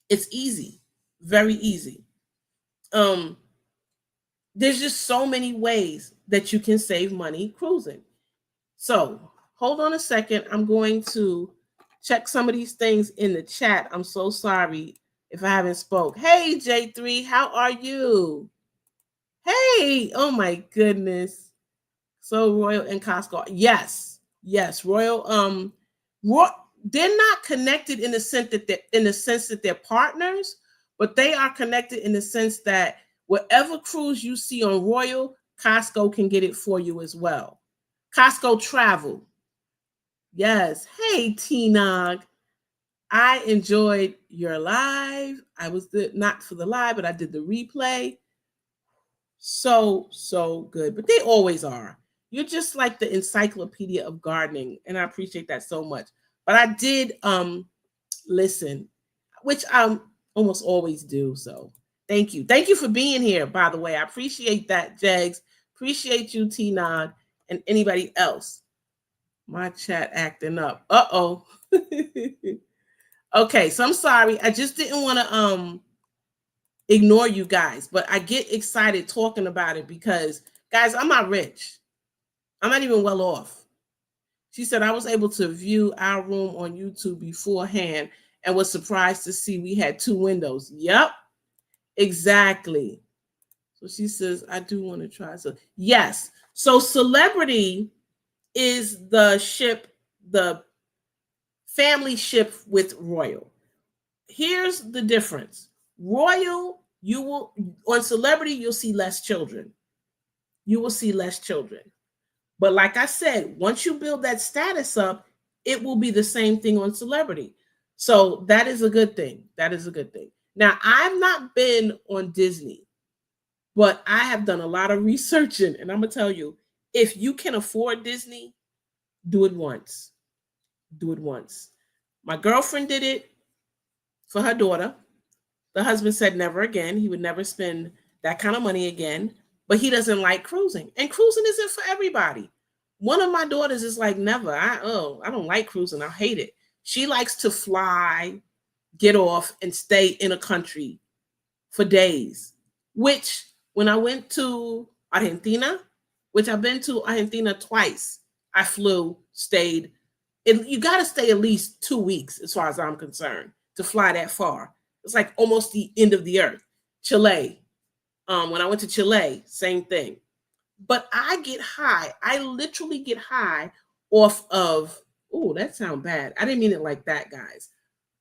it's easy, very easy. There's just so many ways that you can save money cruising. So hold on a second. I'm going to check some of these things in the chat. I'm so sorry if I haven't spoke. Hey, J3, how are you? Hey, oh my goodness. So Royal and Costco. Yes, Royal. They're not connected in the sense that they're partners, but they are connected in the sense that whatever cruise you see on Royal, Costco can get it for you as well. Costco Travel. Yes. Hey, T-Nog. I enjoyed your live. I was not for the live, but I did the replay. So good. But they always are. You're just like the encyclopedia of gardening, and I appreciate that so much. But I did listen, which I almost always do. So thank you. Thank you for being here, by the way. I appreciate that, Jags. Appreciate you, T-Nod. and anybody else. My chat acting up. Uh-oh. Okay, so I'm sorry. I just didn't want to ignore you guys, but I get excited talking about it because, guys, I'm not rich. I'm not even well off. She said I was able to view our room on YouTube beforehand and was surprised to see we had 2 windows. Yep, exactly. So she says, I do want to try. So yes. So Celebrity is the ship, the family ship with Royal. Here's the difference. Royal, you will, on Celebrity, you'll see less children. You will see less children. But like I said, once you build that status up, it will be the same thing on Celebrity. So that is a good thing. That is a good thing. Now, I've not been on Disney, but I have done a lot of researching, and I'm going to tell you, if you can afford Disney, do it once. Do it once. My girlfriend did it for her daughter. The husband said never again. He would never spend that kind of money again, but he doesn't like cruising. And cruising isn't for everybody. One of my daughters is like, never. I don't like cruising. I hate it. She likes to fly, get off, and stay in a country for days, which when I went to Argentina, which I've been to Argentina twice, I flew, stayed. You got to stay at least 2 weeks, as far as I'm concerned, to fly that far. It's like almost the end of the earth. Chile. When I went to Chile, same thing. But I get high. I literally get high off of, oh, that sounds bad. I didn't mean it like that, guys.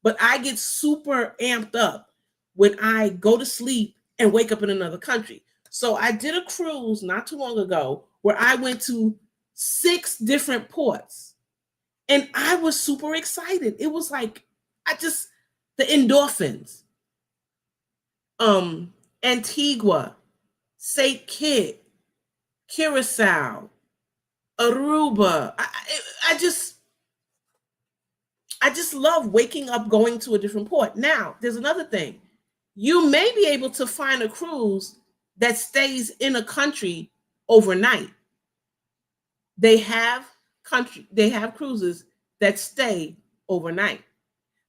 But I get super amped up when I go to sleep and wake up in another country. So I did a cruise not too long ago where I went to 6 different ports. And I was super excited. It was like, the endorphins. Antigua, St. Kitts, Curacao, Aruba. I just love waking up, going to a different port. Now, there's another thing. You may be able to find a cruise that stays in a country overnight. They have cruises that stay overnight.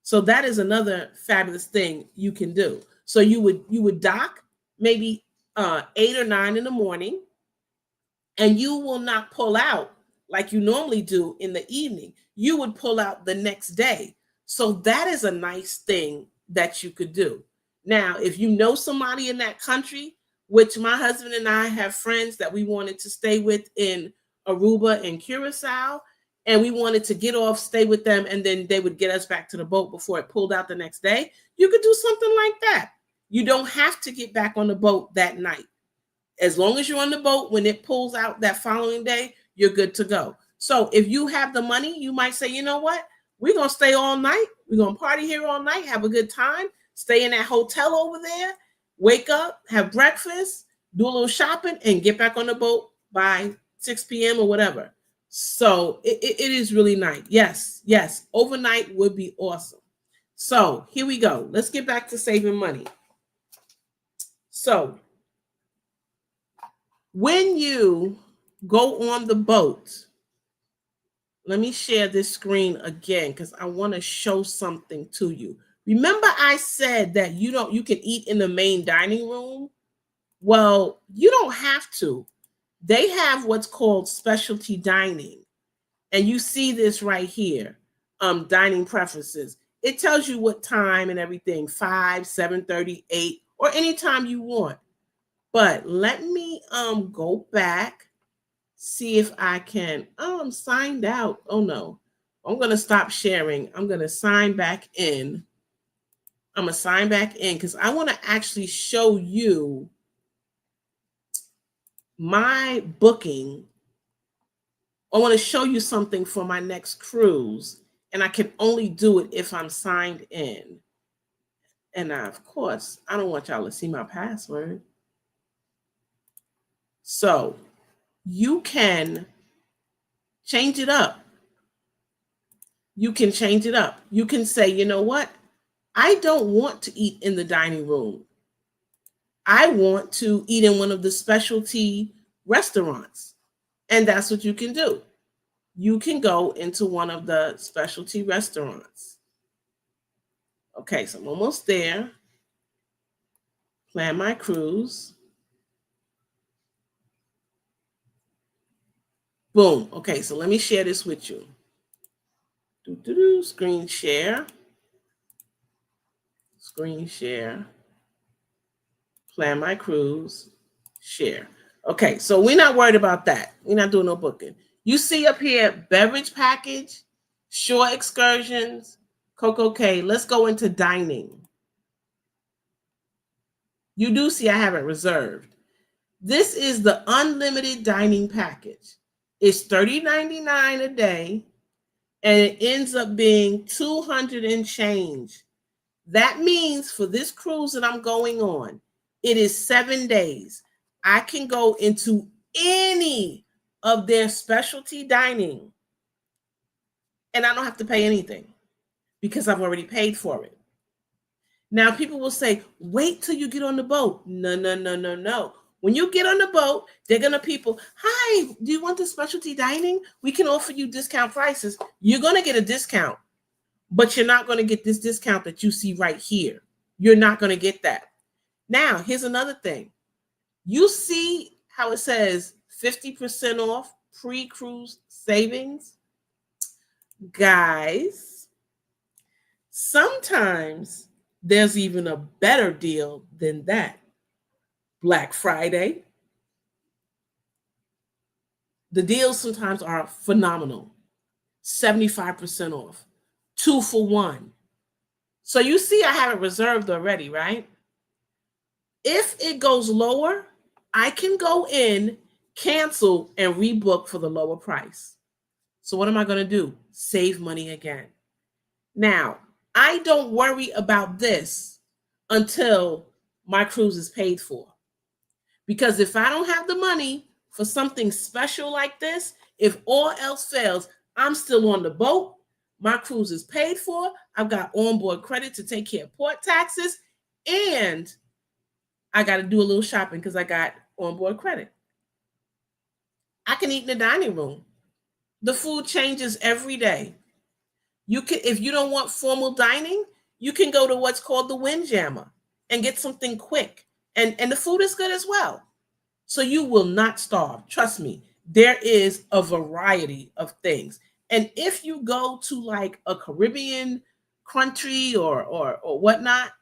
So that is another fabulous thing you can do. So you would dock maybe 8 or 9 in the morning, and you will not pull out like you normally do in the evening. You would pull out the next day. So that is a nice thing that you could do. Now, if you know somebody in that country, which my husband and I have friends that we wanted to stay with in Aruba and Curacao, and we wanted to get off, stay with them, and then they would get us back to the boat before it pulled out the next day, you could do something like that. You don't have to get back on the boat that night. As long as you're on the boat, when it pulls out that following day, you're good to go. So if you have the money, you might say, you know what? We're going to stay all night. We're going to party here all night, have a good time, stay in that hotel over there, wake up, have breakfast, do a little shopping, and get back on the boat by 6 p.m. or whatever. So it is really nice. Yes. Overnight would be awesome. So here we go. Let's get back to saving money. So when you go on the boat, let me share this screen again because I want to show something to you. Remember I said that you can eat in the main dining room? Well, you don't have to. They have what's called specialty dining. And you see this right here, dining preferences. It tells you what time and everything, 5, 7:30, 8, or anytime you want. But let me go back, see if I can. Oh, I'm signed out. Oh no. I'm going to stop sharing. I'm going to sign back in. I'm going to sign back in because I want to actually show you my booking. I want to show you something for my next cruise, and I can only do it if I'm signed in. And of course, I don't want y'all to see my password. So you can change it up. You can change it up. You can say, you know what? I don't want to eat in the dining room. I want to eat in one of the specialty restaurants. And that's what you can do. You can go into one of the specialty restaurants. Okay, so I'm almost there. Plan my cruise. Boom. Okay, so let me share this with you. Screen share. Screen share. Plan my cruise. Share. Okay, so we're not worried about that. We're not doing no booking. You see up here, beverage package, shore excursions, Coco Cay. Let's go into dining. You do see I have it reserved. This is the unlimited dining package. It's $30.99 a day, and it ends up being 200 and change. That means for this cruise that I'm going on, it is 7 days. I can go into any of their specialty dining, and I don't have to pay anything because I've already paid for it. Now, people will say, wait till you get on the boat. No. When you get on the boat, they're going to people, hi, do you want the specialty dining? We can offer you discount prices. You're going to get a discount, but you're not going to get this discount that you see right here. You're not going to get that. Now, here's another thing. You see how it says 50% off pre-cruise savings? Guys, sometimes there's even a better deal than that. Black Friday. The deals sometimes are phenomenal. 75% off. 2 for 1. So you see I have it reserved already, right? If it goes lower, I can go in, cancel, and rebook for the lower price. So what am I going to do? Save money again. Now, I don't worry about this until my cruise is paid for. Because if I don't have the money for something special like this, if all else fails, I'm still on the boat. My cruise is paid for. I've got onboard credit to take care of port taxes. And I got to do a little shopping because I got onboard credit. I can eat in the dining room. The food changes every day. You can, if you don't want formal dining, you can go to what's called the Windjammer and get something quick. And the food is good as well. So you will not starve. Trust me, there is a variety of things. And if you go to like a Caribbean country or whatnot,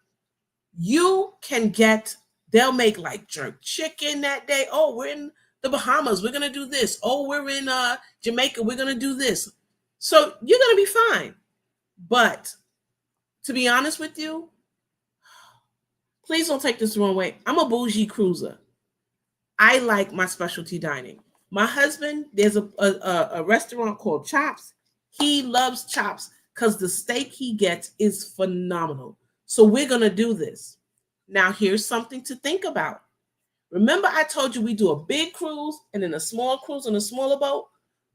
you can get, they'll make like jerk chicken that day. Oh, we're in the Bahamas. We're going to do this. Oh, we're in Jamaica. We're going to do this. So you're going to be fine. But to be honest with you, please don't take this the wrong way. I'm a bougie cruiser. I like my specialty dining. My husband, there's a restaurant called Chops. He loves Chops because the steak he gets is phenomenal. So we're going to do this. Now, here's something to think about. Remember I told you we do a big cruise and then a small cruise on a smaller boat?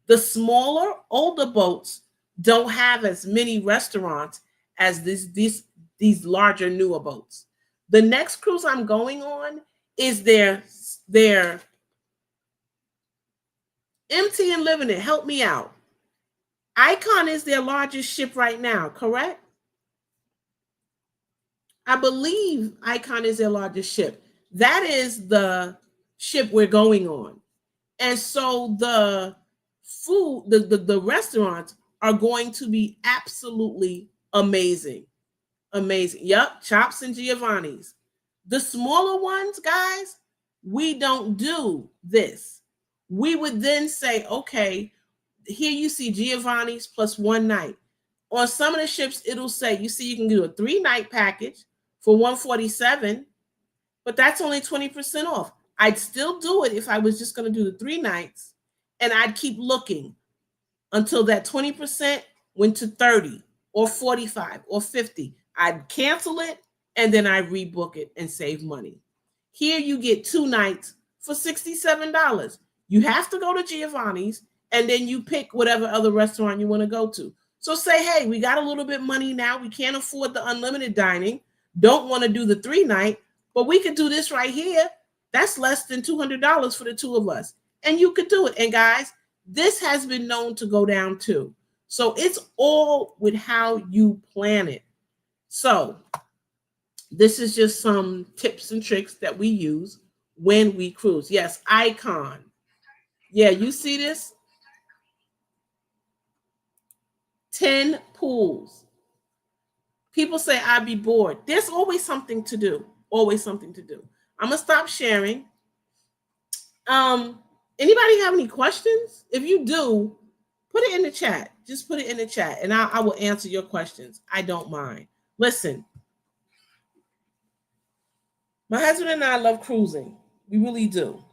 The smaller, older boats don't have as many restaurants as these larger, newer boats. The next cruise I'm going on is their Empty and Living It. Help me out. Icon is their largest ship right now, correct? I believe Icon is their largest ship. That is the ship we're going on. And so the food, the restaurants are going to be absolutely amazing. Amazing. Yep, Chops and Giovanni's. The smaller ones, guys, we don't do this. We would then say, okay, here you see Giovanni's plus 1 night. On some of the ships, it'll say, you see, you can do a 3-night package for $147, but that's only 20% off. I'd still do it if I was just going to do the 3 nights, and I'd keep looking until that 20% went to 30 or 45 or 50. I'd cancel it, and then I rebook it and save money. Here you get 2 nights for $67. You have to go to Giovanni's, and then you pick whatever other restaurant you want to go to. So say, hey, we got a little bit of money now. We can't afford the unlimited dining. Don't want to do the 3 night, but we could do this right here. That's less than $200 for the 2 of us. and you could do it. And guys, this has been known to go down too. So it's all with how you plan it. So this is just some tips and tricks that we use when we cruise. Yes, Icon. Yeah, you see this? 10 pools. People say I'd be bored. There's always something to do. Always something to do. I'm gonna stop sharing. Um, Anybody have any questions? If you do, put it in the chat. Just put it in the chat, and I will answer your questions. I don't mind. Listen, my husband and I love cruising. We really do.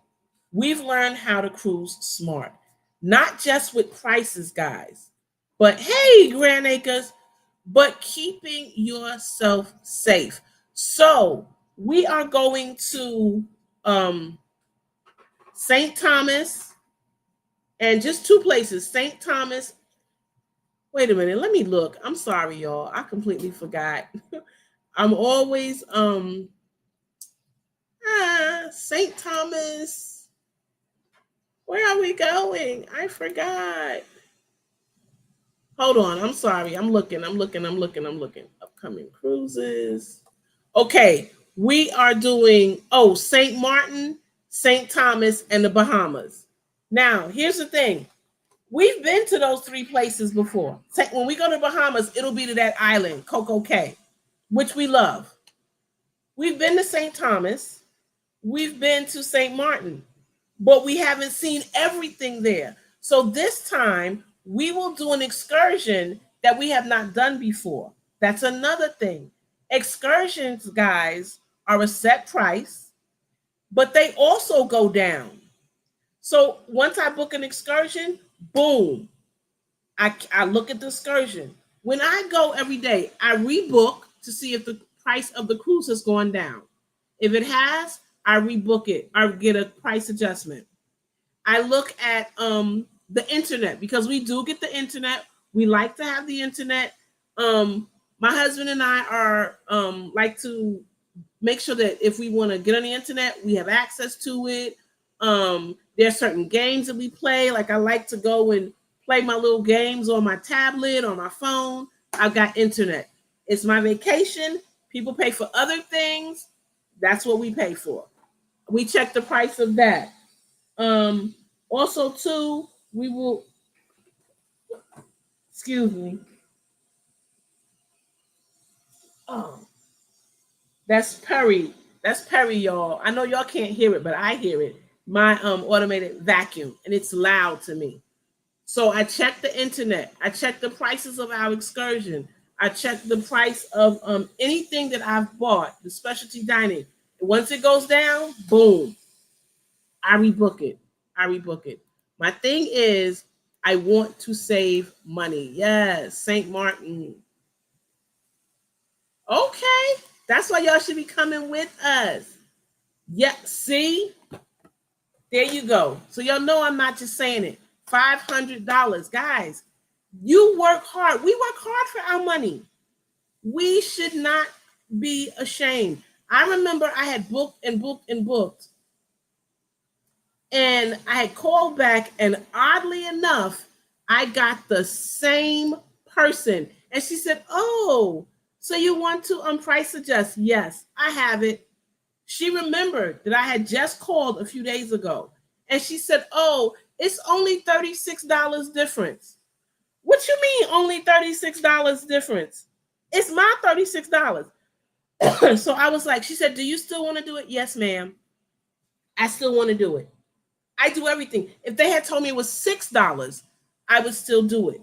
We've learned how to cruise smart, not just with prices, guys, but hey, Grand Acres, but keeping yourself safe. So we are going to St. Thomas and just two places, St. Thomas. Wait a minute, let me look. I'm sorry, y'all. I completely forgot. I'm always St. Thomas. Where are we going? I forgot. Hold on. I'm sorry. I'm looking. Upcoming cruises. Okay. We are doing, St. Martin, St. Thomas, and the Bahamas. Now, here's the thing. We've been to those three places before. When we go to Bahamas, it'll be to that island, Coco Cay, which we love. We've been to St. Thomas. We've been to St. Martin, but we haven't seen everything there. So this time we will do an excursion that we have not done before. That's another thing. Excursions, guys, are a set price, but they also go down. So once I book an excursion, boom, I look at the excursion. When I go every day, I rebook to see if the price of the cruise has gone down. If it has, I rebook it. I get a price adjustment. I look at the internet, because we do get the internet. We like to have the internet. My husband and I are like to make sure that if we want to get on the internet, we have access to it. There are certain games that we play. Like I like to go and play my little games on my tablet or my phone. I've got internet. It's my vacation. People pay for other things. That's what we pay for. We check the price of that. Also, too, we will, excuse me. Oh, that's Perry. That's Perry, y'all. I know y'all can't hear it, but I hear it. My automated vacuum, and it's loud to me. So I check the internet. I check the prices of our excursion. I check the price of anything that I've bought, the specialty dining. Once it goes down, boom, I rebook it. I rebook it. My thing is, I want to save money. Yes, St. Martin. Okay, that's why y'all should be coming with us. Yeah, see? There you go. So y'all know I'm not just saying it. $500. Guys, you work hard. We work hard for our money. We should not be ashamed. I remember I had booked and booked and booked. And I had called back, and oddly enough, I got the same person. And she said, "Oh, so you want to price adjust?" Yes, I have it. She remembered that I had just called a few days ago. And she said, "Oh, it's only $36 difference." What you mean only $36 difference? It's my $36. So I was like, she said, "Do you still want to do it?" "Yes, ma'am. I still want to do it." I do everything. If they had told me it was $6, I would still do it.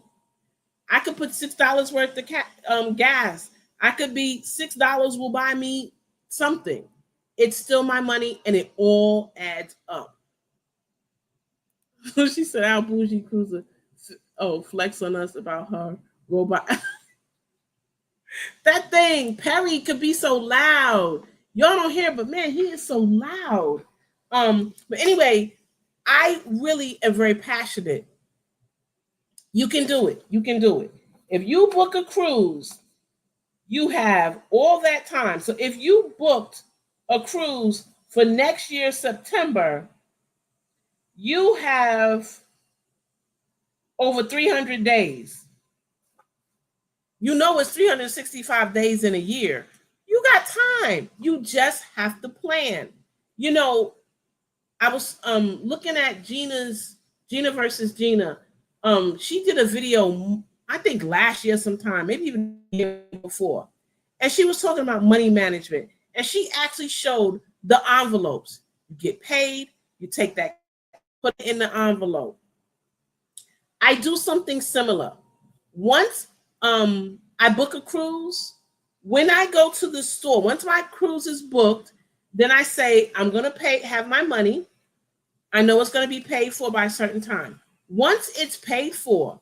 I could put $6 worth of gas. I could be $6 will buy me something. It's still my money, and it all adds up. She said, "Our bougie cruiser, flex on us about her robot." That thing, Perry, could be so loud. Y'all don't hear, but man, he is so loud. But anyway, I really am very passionate. You can do it. You can do it. If you book a cruise, you have all that time. So if you booked a cruise for next year, September, you have over 300 days. You know it's 365 days in a year. You got time. You just have to plan. You know, I was looking at Gina versus Gina. She did a video, I think last year sometime, maybe even the year before. And she was talking about money management. And she actually showed the envelopes. You get paid, you take that, put it in the envelope. I do something similar. Once I book a cruise, when I go to the store, once my cruise is booked, then I say I'm gonna have my money. I know it's gonna be paid for by a certain time. Once it's paid for,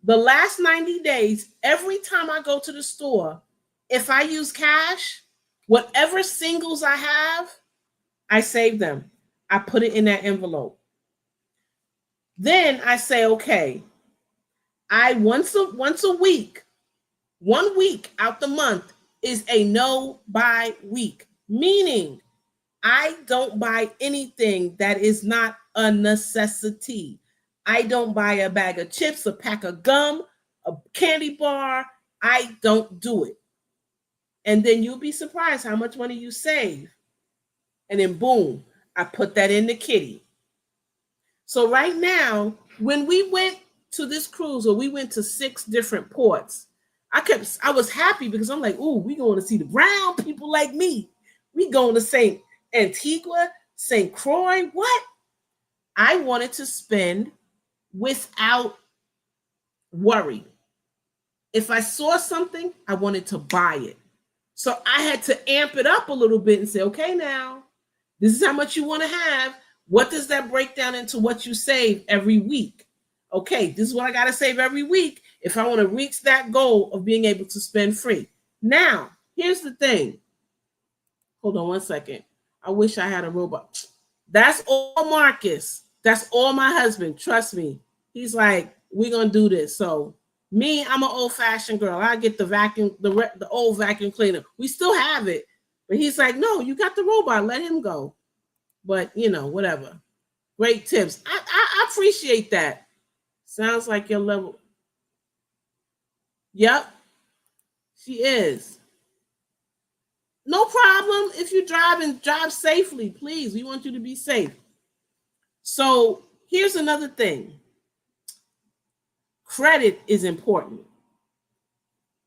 the last 90 days, every time I go to the store, if I use cash, whatever singles I have, I save them. I put it in that envelope. Then I say, okay, I once a week, 1 week out the month is a no buy week, meaning I don't buy anything that is not a necessity. I don't buy a bag of chips, a pack of gum, a candy bar. I don't do it. And then you'll be surprised how much money you save. And then boom, I put that in the kitty. So right now, when we went to this cruise, or we went to 6 different ports, I was happy because I'm like, ooh, we going to see the brown people like me. We going to St. Antigua, St. Croix. What? I wanted to spend without worry. If I saw something, I wanted to buy it. So I had to amp it up a little bit and say, okay, now, this is how much you want to have. What does that break down into what you save every week? Okay, this is what I got to save every week if I want to reach that goal of being able to spend free. Now, here's the thing. Hold on 1 second. I wish I had a robot. That's all Marcus. That's all my husband. Trust me. He's like, we're going to do this. So me, I'm an old-fashioned girl. I get the vacuum, the old vacuum cleaner. We still have it. But he's like, no, you got the robot. Let him go. But, you know, whatever. Great tips. I appreciate that. Sounds like your level. Yep. She is. No problem. If you drive safely, please. We want you to be safe. So here's another thing. Credit is important.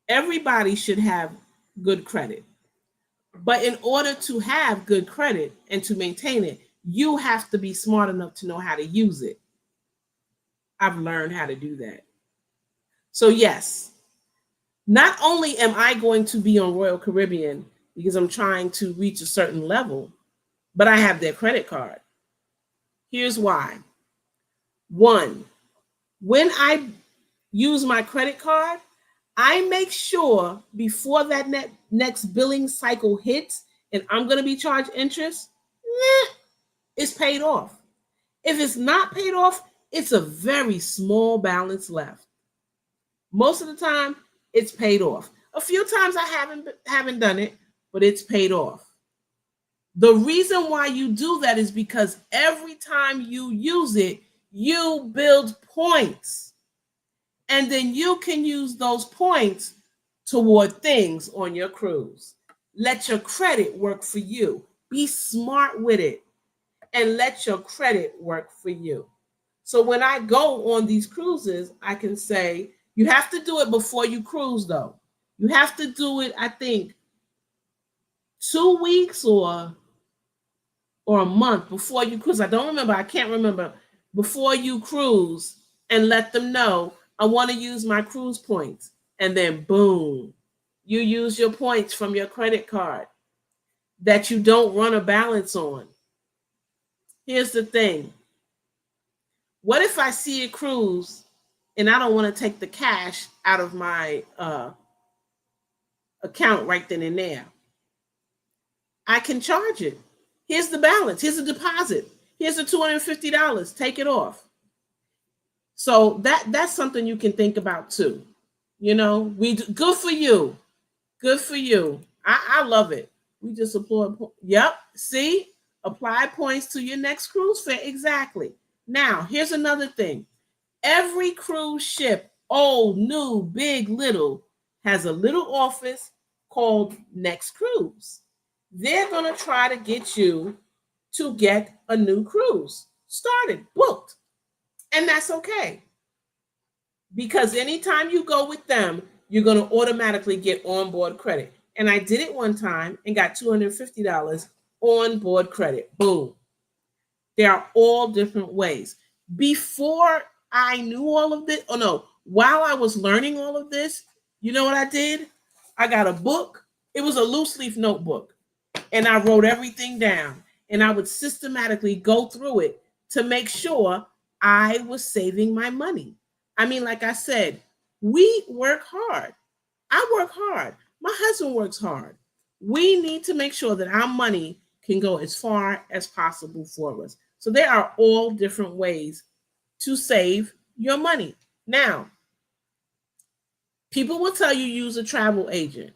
Everybody should have good credit. But in order to have good credit and to maintain it, you have to be smart enough to know how to use it. I've learned how to do that. So yes, not only am I going to be on Royal Caribbean because I'm trying to reach a certain level, but I have their credit card. Here's why. 1, when I use my credit card, I make sure before that next billing cycle hits and I'm going to be charged interest, it's paid off. If it's not paid off, it's a very small balance left. Most of the time, it's paid off. A few times I haven't done it, but it's paid off. The reason why you do that is because every time you use it, you build points. And then you can use those points toward things on your cruise. Let your credit work for you. Be smart with it and let your credit work for you. So when I go on these cruises, I can say, you have to do it before you cruise, though. You have to do it, I think, 2 weeks or a month before you cruise. I don't remember. I can't remember. Before you cruise, and let them know, I want to use my cruise points. And then boom, you use your points from your credit card that you don't run a balance on. Here's the thing. What if I see a cruise and I don't want to take the cash out of my account right then and there? I can charge it. Here's the balance. Here's the deposit. Here's the $250. Take it off. So that's something you can think about too. You know, good for you. Good for you. I love it. We just applaud. Yep. See, apply points to your next cruise fare. Exactly. Now, here's another thing. Every cruise ship, old, new, big, little, has a little office called Next Cruise. They're going to try to get you to get a new cruise started, booked. And that's okay. Because anytime you go with them, you're going to automatically get onboard credit. And I did it one time and got $250 onboard credit. Boom. There are all different ways. Before I knew all of this, oh no, while I was learning all of this, you know what I did? I got a book. It was a loose leaf notebook. And I wrote everything down. And I would systematically go through it to make sure I was saving my money. I mean, like I said, we work hard. I work hard. My husband works hard. We need to make sure that our money can go as far as possible for us. So there are all different ways to save your money. Now, people will tell you use a travel agent.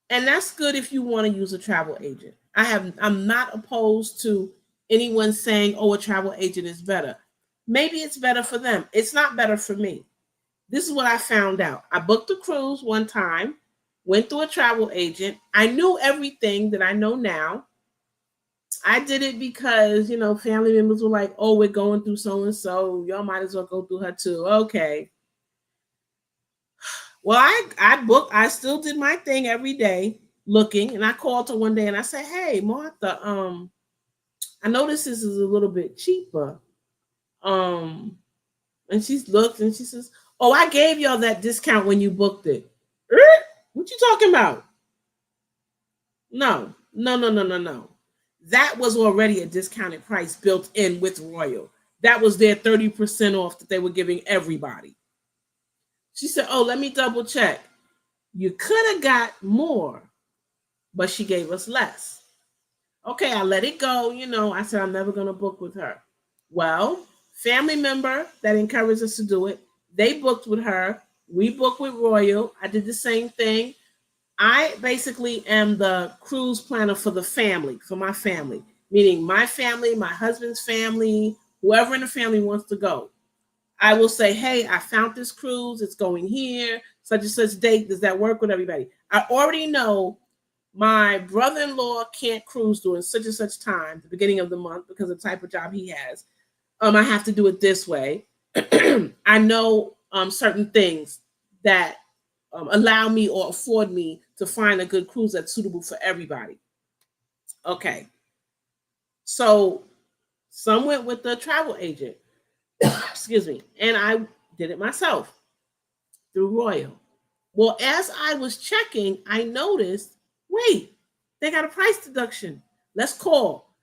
And that's good if you want to use a travel agent. I'm not opposed to anyone saying, "Oh, a travel agent is better." Maybe it's better for them. It's not better for me. This is what I found out. I booked a cruise one time, went through a travel agent. I knew everything that I know now. I did it because, family members were like, "Oh, we're going through so and so. Y'all might as well go through her too." Okay. Well, I still did my thing every day looking, and I called her one day and I said, "Hey, Martha, I noticed this is a little bit cheaper." And she looked and she says, "Oh, I gave y'all that discount when you booked it." What you talking about? No, no, no, no, no, no. That was already a discounted price built in with Royal. That was their 30% off that they were giving everybody. She said, "Oh, let me double check. You could have got more, but she gave us less." Okay, I let it go. I said, I'm never going to book with her. Well, family member that encouraged us to do it, they booked with her. We booked with Royal. I did the same thing. I basically am the cruise planner for the family, for my family, meaning my family, my husband's family, whoever in the family wants to go. I will say, "Hey, I found this cruise. It's going here, such and such date. Does that work with everybody?" I already know my brother-in-law can't cruise during such and such time, the beginning of the month, because of the type of job he has. I have to do it this way. I know certain things that allow me or afford me to find a good cruise that's suitable for everybody. Okay. So some went with the travel agent. Excuse me. And I did it myself through Royal. Well, as I was checking, I noticed, wait, they got a price deduction. Let's call.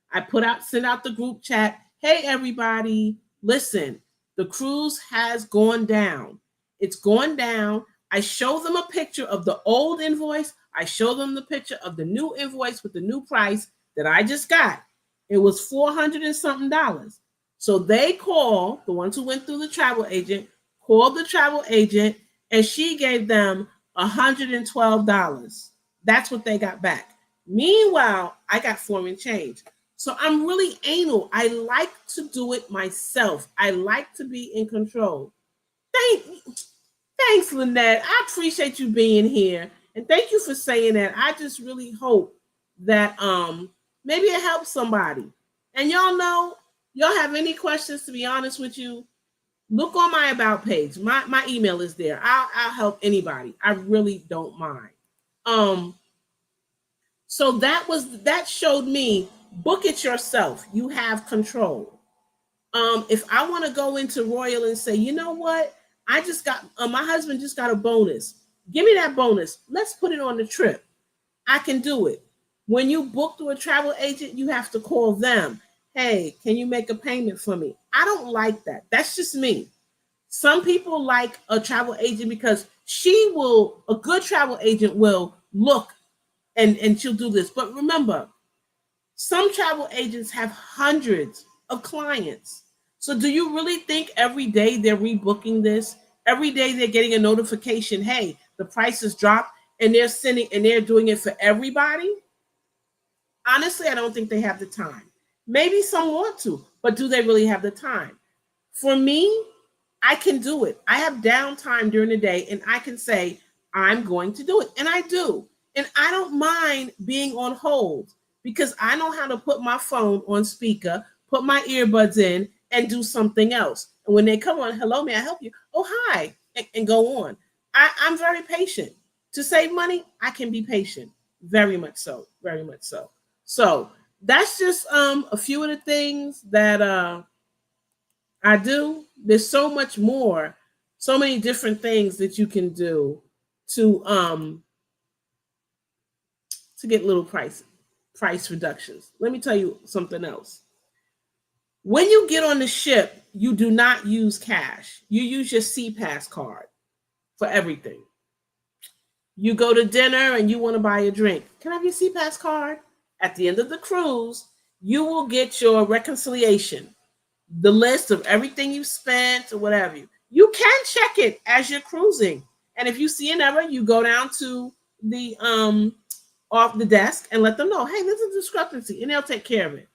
Send out the group chat. "Hey, everybody, listen, the cruise has gone down. It's gone down." I show them a picture of the old invoice. I show them the picture of the new invoice with the new price that I just got. It was $400 and something dollars. So they call, the ones who went through the travel agent, called the travel agent, and she gave them $112. That's what they got back. Meanwhile, I got foreign change. So I'm really anal. I like to do it myself. I like to be in control. Thanks, Lynette. I appreciate you being here. And thank you for saying that. I just really hope that maybe it helps somebody. And y'all have any questions, to be honest with you, look on my about page. My email is there. I'll help anybody. I really don't mind. So that showed me, book it yourself. You have control. If I want to go into Royal and say, "You know what? I just got my husband just got a bonus. Give me that bonus. Let's put it on the trip." I can do it. When you book through a travel agent, you have to call them. "Hey, can you make a payment for me?" I don't like that. That's just me. Some people like a travel agent because a good travel agent will look and she'll do this. But remember, some travel agents have hundreds of clients. So do you really think every day they're rebooking this? Every day they're getting a notification, "Hey, the price has dropped," and they're doing it for everybody? Honestly, I don't think they have the time. Maybe some want to, but do they really have the time? For me, I can do it. I have downtime during the day and I can say, I'm going to do it. And I do. And I don't mind being on hold because I know how to put my phone on speaker, put my earbuds in, and do something else. And when they come on, hello, may I help you? Oh, hi, and go on. I'm very patient. To save money, I can be patient. Very much so. Very much so. So that's just a few of the things that I do. There's so much more, so many different things that you can do to um to get little price reductions. Let me tell you something else. When you get on the ship, you do not use cash. You use your CPass card for everything. You go to dinner and you want to buy a drink. Can I have your CPass card? At the end of the cruise, you will get your reconciliation, the list of everything you spent or whatever. You can check it as you're cruising. And if you see an error, you go down to the off the desk and let them know, hey, there's a discrepancy, and they'll take care of it.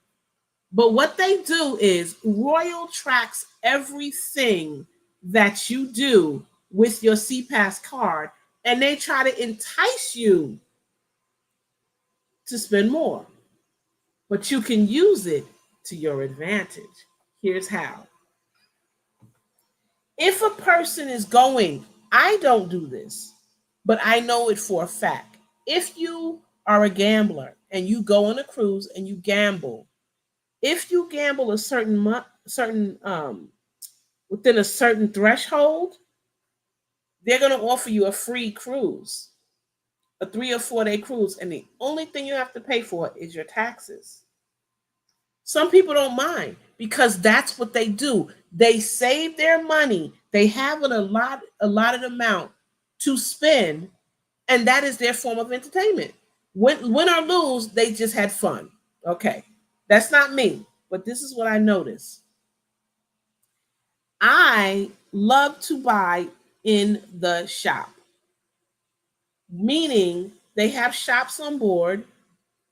But what they do is Royal tracks everything that you do with your CPass card, and they try to entice you to spend more. But you can use it to your advantage. Here's how. If a person is going, I don't do this, but I know it for a fact. If you are a gambler and you go on a cruise and you gamble, if you gamble a certain within a certain threshold, they're going to offer you a free cruise, a 3 or 4 day cruise, and the only thing you have to pay for is your taxes. Some people don't mind because that's what they do. They save their money. They have a allotted amount to spend, and that is their form of entertainment. Win or lose, they just had fun. Okay, that's not me, but this is what I notice. I love to buy in the shop, meaning they have shops on board,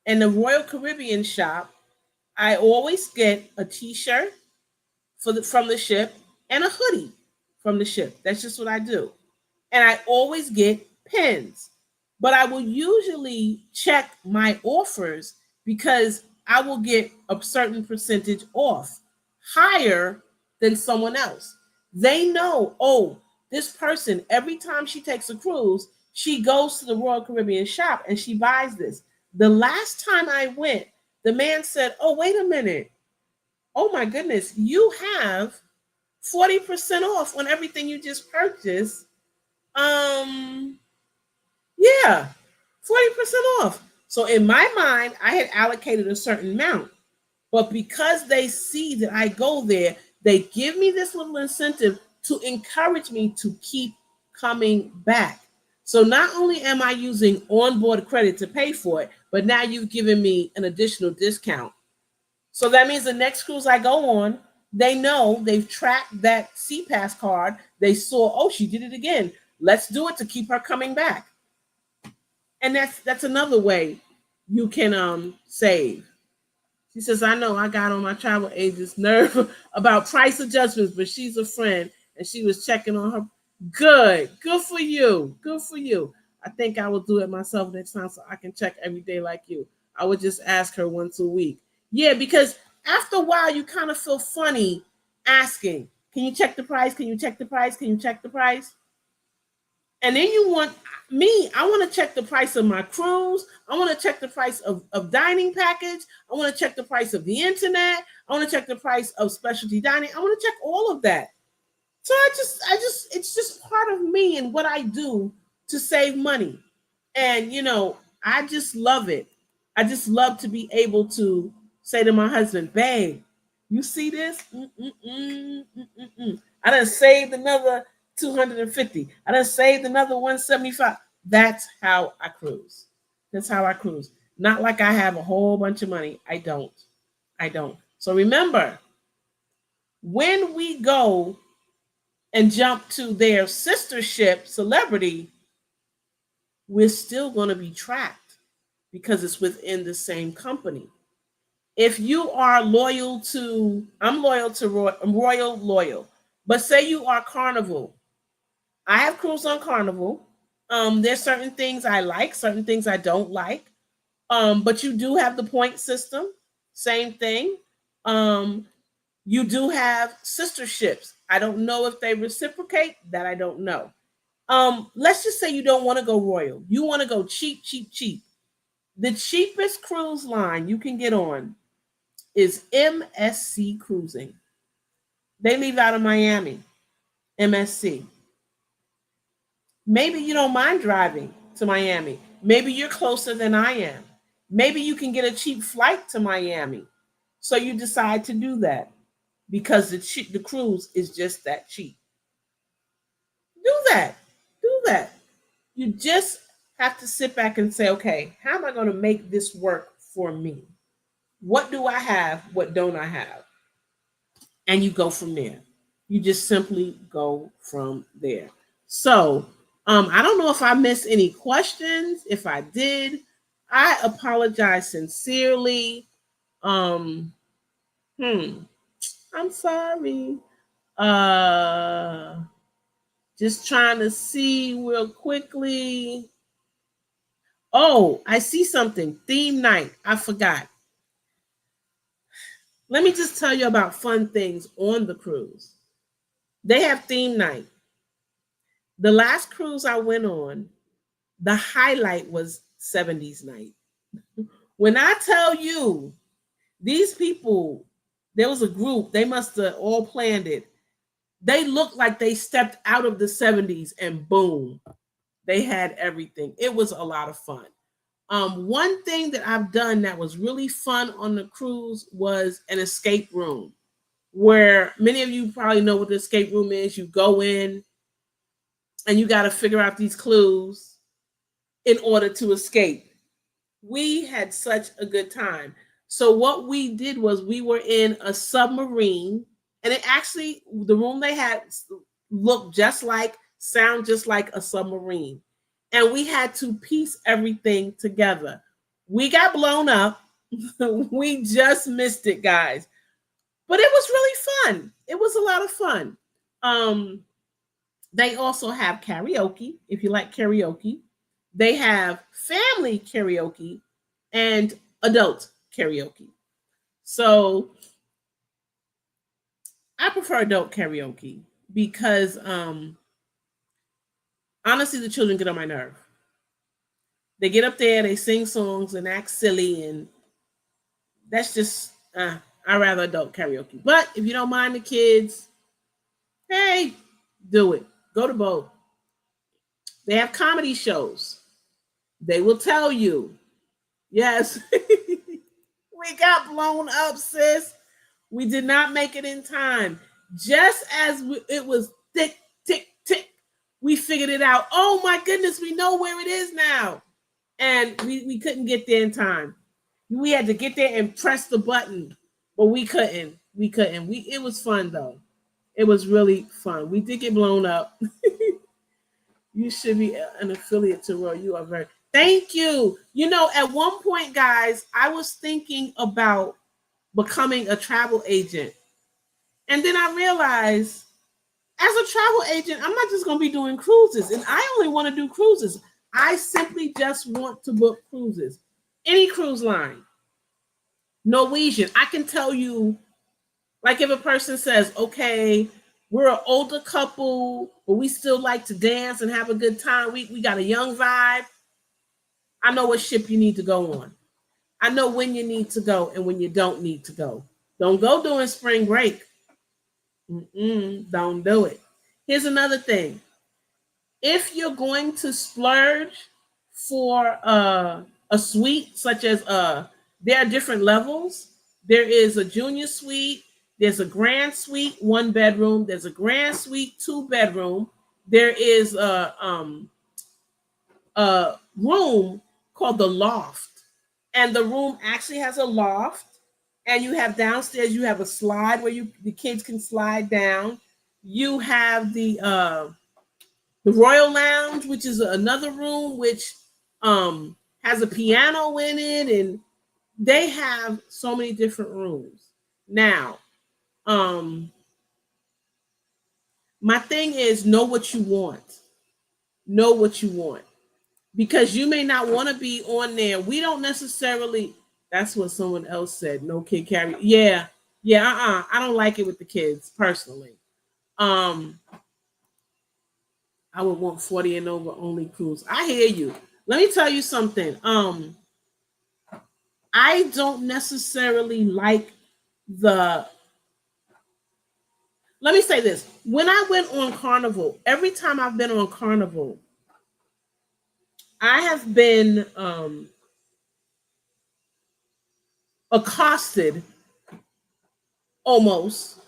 and the Royal Caribbean shop, I always get a T-shirt from the ship and a hoodie from the ship. That's just what I do. And I always get pins. But I will usually check my offers because I will get a certain percentage off, higher than someone else. They know, oh, this person, every time she takes a cruise, she goes to the Royal Caribbean shop and she buys this. The last time I went, the man said, oh, wait a minute. Oh my goodness, you have 40% off on everything you just purchased. Yeah, 40% off. So in my mind, I had allocated a certain amount. But because they see that I go there, they give me this little incentive to encourage me to keep coming back. So not only am I using onboard credit to pay for it, but now you've given me an additional discount. So that means the next cruise I go on, they know they've tracked that CPass card. They saw, oh, she did it again. Let's do it to keep her coming back. And that's another way you can save. She says, I know I got on my travel agent's nerve about price adjustments, but she's a friend and she was checking on her. Good for you. Good for you. I think I will do it myself next time so I can check every day like you. I would just ask her once a week. Yeah, because after a while you kind of feel funny asking, can you check the price? Can you check the price? Can you check the price? And then you want me, I want to check the price of my cruise. I want to check the price of dining package. I want to check the price of the internet. I want to check the price of specialty dining. I want to check all of that. So it's just part of me and what I do to save money. And, I just love it. I just love to be able to say to my husband, babe, you see this? I done saved another 250. I done saved another 175. That's how I cruise. That's how I cruise. Not like I have a whole bunch of money. I don't. So remember, when we go and jump to their sister ship, Celebrity, we're still going to be tracked because it's within the same company. If you are loyal to, I'm loyal to Royal loyal, but say you are Carnival. I have cruised on Carnival. There's certain things I like, certain things I don't like. But you do have the point system. Same thing. Um, you do have sister ships. I don't know if they reciprocate. That I don't know. Let's just say you don't want to go Royal. You want to go cheap, cheap, cheap. The cheapest cruise line you can get on is MSC Cruising. They leave out of Miami. MSC. Maybe you don't mind driving to Miami. Maybe you're closer than I am. Maybe you can get a cheap flight to Miami. So you decide to do that because the cruise is just that cheap. Do that. Do that. You just have to sit back and say, okay, how am I going to make this work for me? What do I have? What don't I have? And you go from there. You just simply go from there. So, I don't know if I missed any questions. If I did, I apologize sincerely. Um, I'm sorry. Uh, just trying to see real quickly. Oh, I see something. Theme night. I forgot. Let me just tell you about fun things on the cruise. They have theme night. The last cruise I went on, the highlight was 70s night. When I tell you, these people, there was a group, they must have all planned it. They looked like they stepped out of the 70s and boom, they had everything. It was a lot of fun. One thing that I've done that was really fun on the cruise was an escape room, where many of you probably know what the escape room is. You go in and you got to figure out these clues in order to escape. We had such a good time. So what we did was we were in a submarine, and it actually, the room they had looked just like, sound just like a submarine. And we had to piece everything together. We got blown up. We just missed it, guys. But it was really fun. It was a lot of fun. Um, they also have karaoke, if you like karaoke. They have family karaoke and adult karaoke. So I prefer adult karaoke because honestly, the children get on my nerve. They get up there, they sing songs and act silly, and that's just I rather adult karaoke. But if you don't mind the kids, hey, do it. Go to both. They have comedy shows. They will tell you. Yes, we got blown up, sis. We did not make it in time. Just as it was tick, tick, tick, we figured it out. Oh my goodness, we know where it is now. And we couldn't get there in time. We had to get there and press the button, but we couldn't. We couldn't. It was fun though. It was really fun. We did get blown up. You should be an affiliate to Roy. You are very. Thank you. You know, at one point, guys, I was thinking about becoming a travel agent. And then I realized as a travel agent, I'm not just going to be doing cruises. And I only want to do cruises. I simply just want to book cruises. Any cruise line. Norwegian. I can tell you, like if a person says, okay, we're an older couple, but we still like to dance and have a good time. We got a young vibe. I know what ship you need to go on. I know when you need to go and when you don't need to go. Don't go during spring break. Don't do it. Here's another thing. If you're going to splurge for a suite, such as there are different levels. There is a junior suite. There's a grand suite, 1 bedroom. There's a grand suite, 2 bedroom. There is a room called the loft, and the room actually has a loft. And you have downstairs, you have a slide where the kids can slide down. You have the Royal Lounge, which is another room which has a piano in it, and They have so many different rooms. Now, um, my thing is know what you want. Know what you want. Because you may not want to be on there. We don't necessarily, that's what someone else said. No kid carry. Yeah. Yeah, I don't like it with the kids personally. Um, I would want 40 and over only cruise. I hear you. Let me tell you something. I don't necessarily like the let me say this. When I went on Carnival, every time I've been on Carnival, I have been accosted almost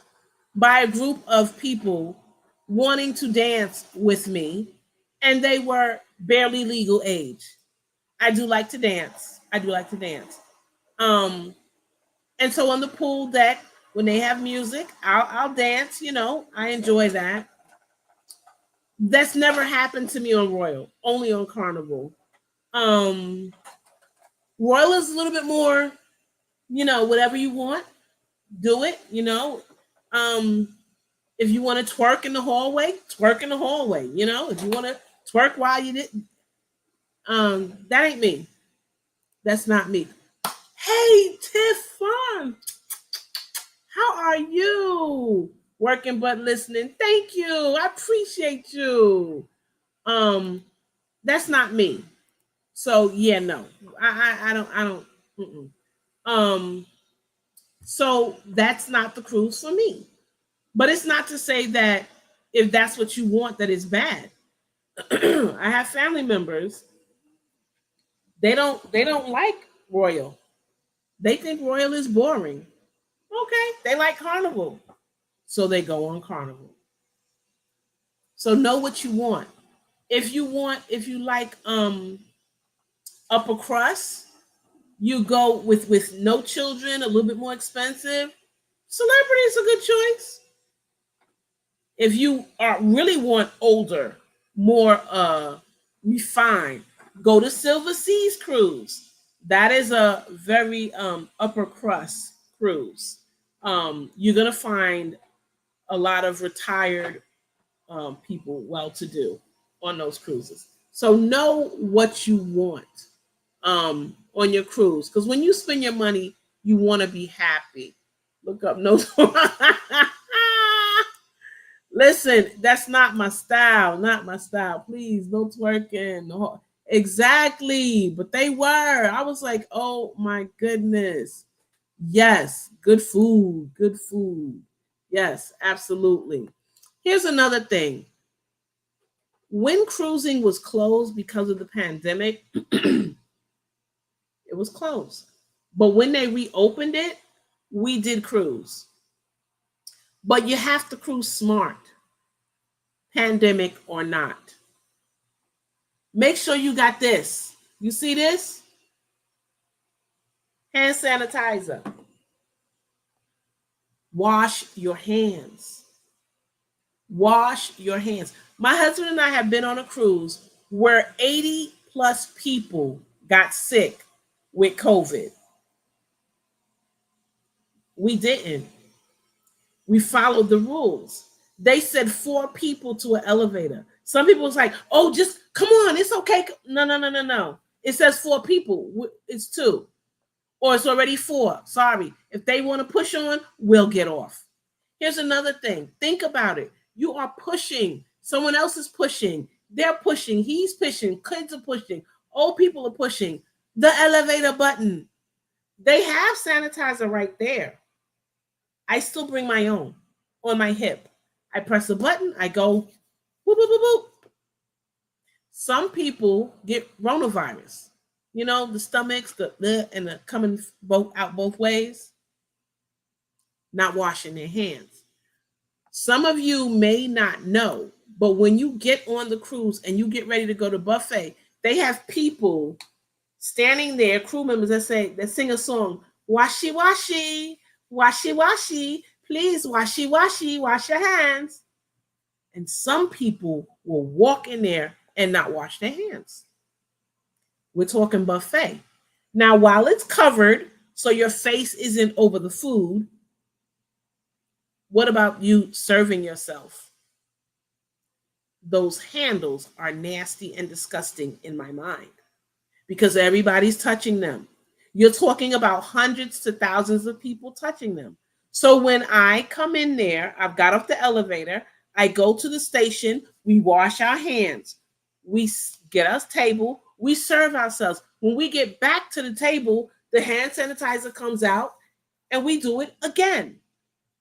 by a group of people wanting to dance with me, and they were barely legal age. I do like to dance. I do like to dance. Um, and so on the pool deck, when they have music, I'll dance. You know, I enjoy that. That's never happened to me on Royal, only on Carnival. Um, Royal is a little bit more, you know, whatever you want, do it. You know, um, if you want to twerk in the hallway, twerk in the hallway. You know, if you want to twerk while you did, that ain't me. That's not me. Hey, Tiff Fun, how are you? Working but listening. Thank you. I appreciate you. Um, that's not me. So yeah, no, I don't. Mm-mm. Um, so that's not the cruise for me. But it's not to say that if that's what you want, that it's bad. I have family members. They don't like Royal. They think Royal is boring. Okay, they like Carnival, so they go on Carnival. So know what you want. If you like upper crust, you go with no children, a little bit more expensive. Celebrity is a good choice. If you are really want older, more refined, go to Silver Seas cruise. That is a very upper crust cruise. You're gonna find a lot of retired people, well to do, on those cruises. So know what you want on your cruise, because when you spend your money, you want to be happy. Look up no. Listen, that's not my style. Not my style. Please, no twerking. No. Exactly. But they were. I was like, oh my goodness. Yes. Good food. Good food. Yes, absolutely. Here's another thing. When cruising was closed because of the pandemic, it was closed. But when they reopened it, we did cruise. But you have to cruise smart, pandemic or not. Make sure you got this. You see this? Hand sanitizer. Wash your hands. Wash your hands. My husband and I have been on a cruise where 80 plus people got sick with COVID. We didn't. We followed the rules. They said 4 people to an elevator. Some people was like, oh, just come on, it's okay. No, no, no, no, no. It says 4 people. It's 2. Or it's already 4. Sorry. If they want to push on, we'll get off. Here's another thing. Think about it. You are pushing. Someone else is pushing. They're pushing. He's pushing. Kids are pushing. Old people are pushing. The elevator button. They have sanitizer right there. I still bring my own on my hip. I press the button. I go, boop, boop, boop, boop. Some people get coronavirus. You know, the stomachs, and the coming both ways, not washing their hands. Some of you may not know, but when you get on the cruise and you get ready to go to buffet, they have people standing there, crew members that sing a song, washy washy, washy washy, please washy washy, wash your hands. And some people will walk in there and not wash their hands. We're talking buffet. Now, while it's covered, so your face isn't over the food. What about you serving yourself? Those handles are nasty and disgusting in my mind because everybody's touching them. You're talking about hundreds to thousands of people touching them. So when I come in there, I've got off the elevator, I go to the station, we wash our hands, we get us table, we serve ourselves. When we get back to the table, the hand sanitizer comes out and we do it again.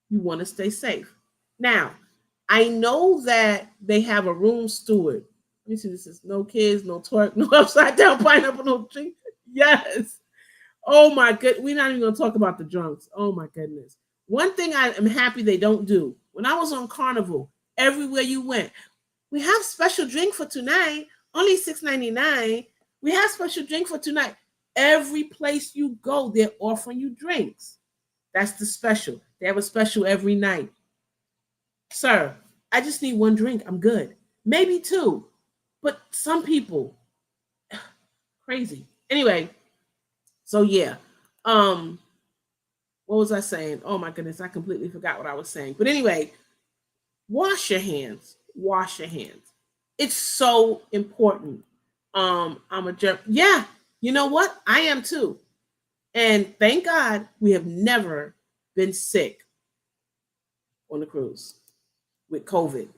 You want to stay safe. Now, I know that they have a room steward. Let me see, this is no kids, no twerk, no upside down pineapple, no drink. Yes. Oh my good. We're not even gonna talk about the drunks. Oh my goodness. One thing I am happy they don't do. When I was on Carnival, everywhere you went, we have special drink for tonight, only $6.99. We have special drink for tonight. Every place you go, they're offering you drinks. That's the special. They have a special every night. Sir, I just need one drink. I'm good. Maybe two. But some people, crazy. Anyway, so yeah. Um, what was I saying? Oh my goodness, I completely forgot what I was saying. But anyway, wash your hands. Wash your hands. It's so important. I'm a jerk. Yeah, you know what? I am too. And thank God we have never been sick on the cruise with COVID,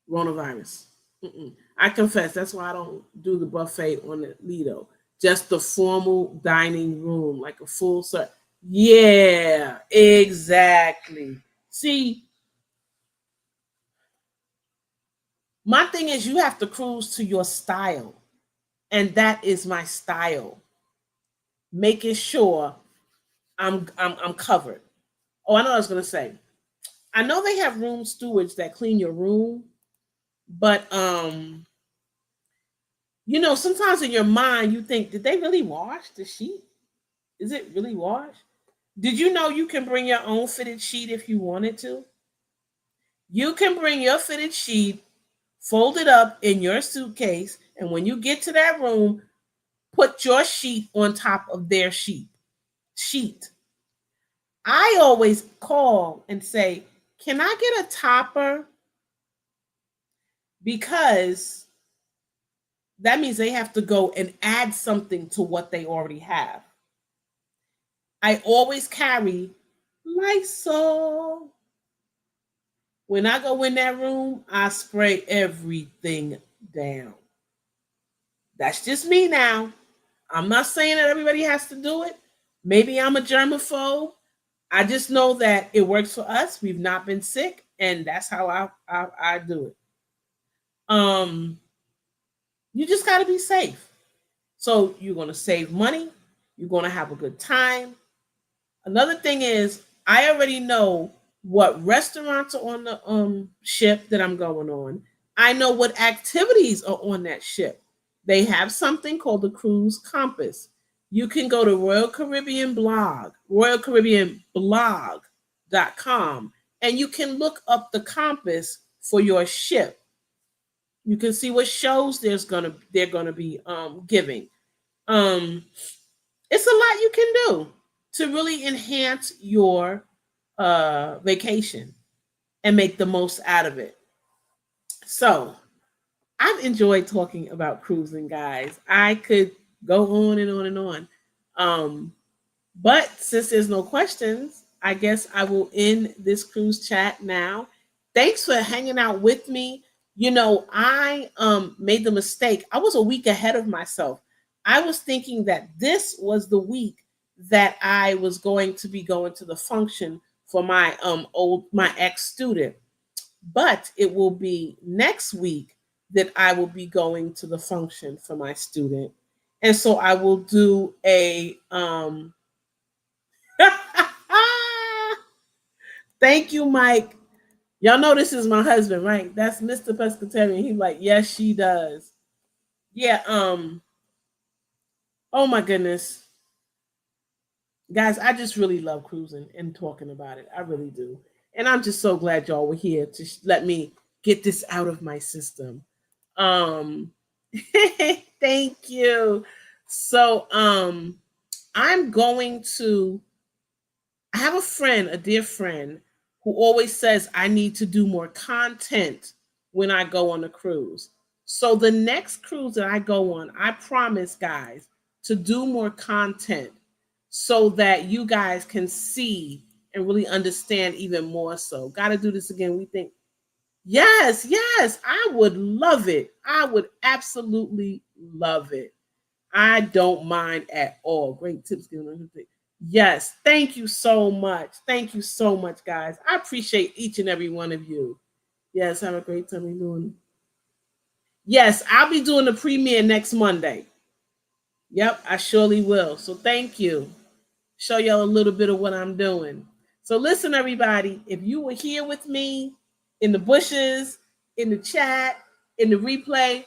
coronavirus. Mm-mm. I confess, that's why I don't do the buffet on the Lido. Just the formal dining room, like a full set. Yeah, exactly. See, my thing is you have to cruise to your style. And that is my style. Making sure I'm covered. Oh, I know what I was gonna say. I know they have room stewards that clean your room, but sometimes in your mind you think, did they really wash the sheet? Is it really washed? Did you know you can bring your own fitted sheet if you wanted to? You can bring your fitted sheet, fold it up in your suitcase, and when you get to that room, put your sheet on top of their sheet. I always call and say, "Can I get a topper?" Because that means they have to go and add something to what they already have. I always carry Lysol. When I go in that room, I spray everything down. That's just me now. I'm not saying that everybody has to do it. Maybe I'm a germaphobe. I just know that it works for us. We've not been sick, and that's how I do it. Um, you just got to be safe. So you're going to save money. You're going to have a good time. Another thing is, I already know what restaurants are on the ship that I'm going on. I know what activities are on that ship. They have something called the Cruise Compass. You can go to Royal Caribbean blog.com, and you can look up the compass for your ship. You can see what shows they're gonna be giving. Um, it's a lot you can do to really enhance your vacation and make the most out of it. So I've enjoyed talking about cruising, guys. I could go on and on and on. Um, but since there's no questions, I guess I will end this cruise chat now. Thanks for hanging out with me. I made the mistake. I was a week ahead of myself. I was thinking that this was the week that I was going to be going to the function for my ex student, but it will be next week that I will be going to the function for my student. And so I will do a thank you, Mike. Y'all know this is my husband, right? That's Mr. Pescatarian. He's like, yes, she does. Yeah, oh my goodness. Guys, I just really love cruising and talking about it. I really do. And I'm just so glad y'all were here to let me get this out of my system. Um thank you. So I'm going to, I have a friend, a dear friend, who always says I need to do more content when I go on a cruise. So the next cruise that I go on, I promise, guys, to do more content so that you guys can see and really understand even more so. Got to do this again. We think, yes, yes, I would love it. I would absolutely love it. I don't mind at all. Great tips given on everything. Yes, thank you so much. Thank you so much, guys. I appreciate each and every one of you. Yes, have a great time doing. Yes, I'll be doing the premiere next Monday. Yep, I surely will. So thank you. Show y'all a little bit of what I'm doing. So listen, everybody, if you were here with me in the bushes, in the chat, in the replay,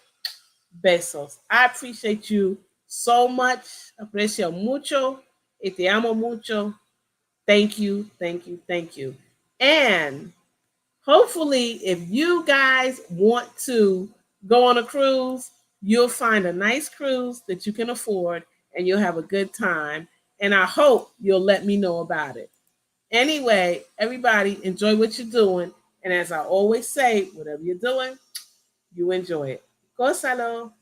besos. I appreciate you so much. Aprecio mucho. Y te amo mucho. Thank you, thank you, thank you. And hopefully, if you guys want to go on a cruise, you'll find a nice cruise that you can afford and you'll have a good time. And I hope you'll let me know about it. Anyway, everybody, enjoy what you're doing. And as I always say, whatever you're doing, you enjoy it. Gózalo.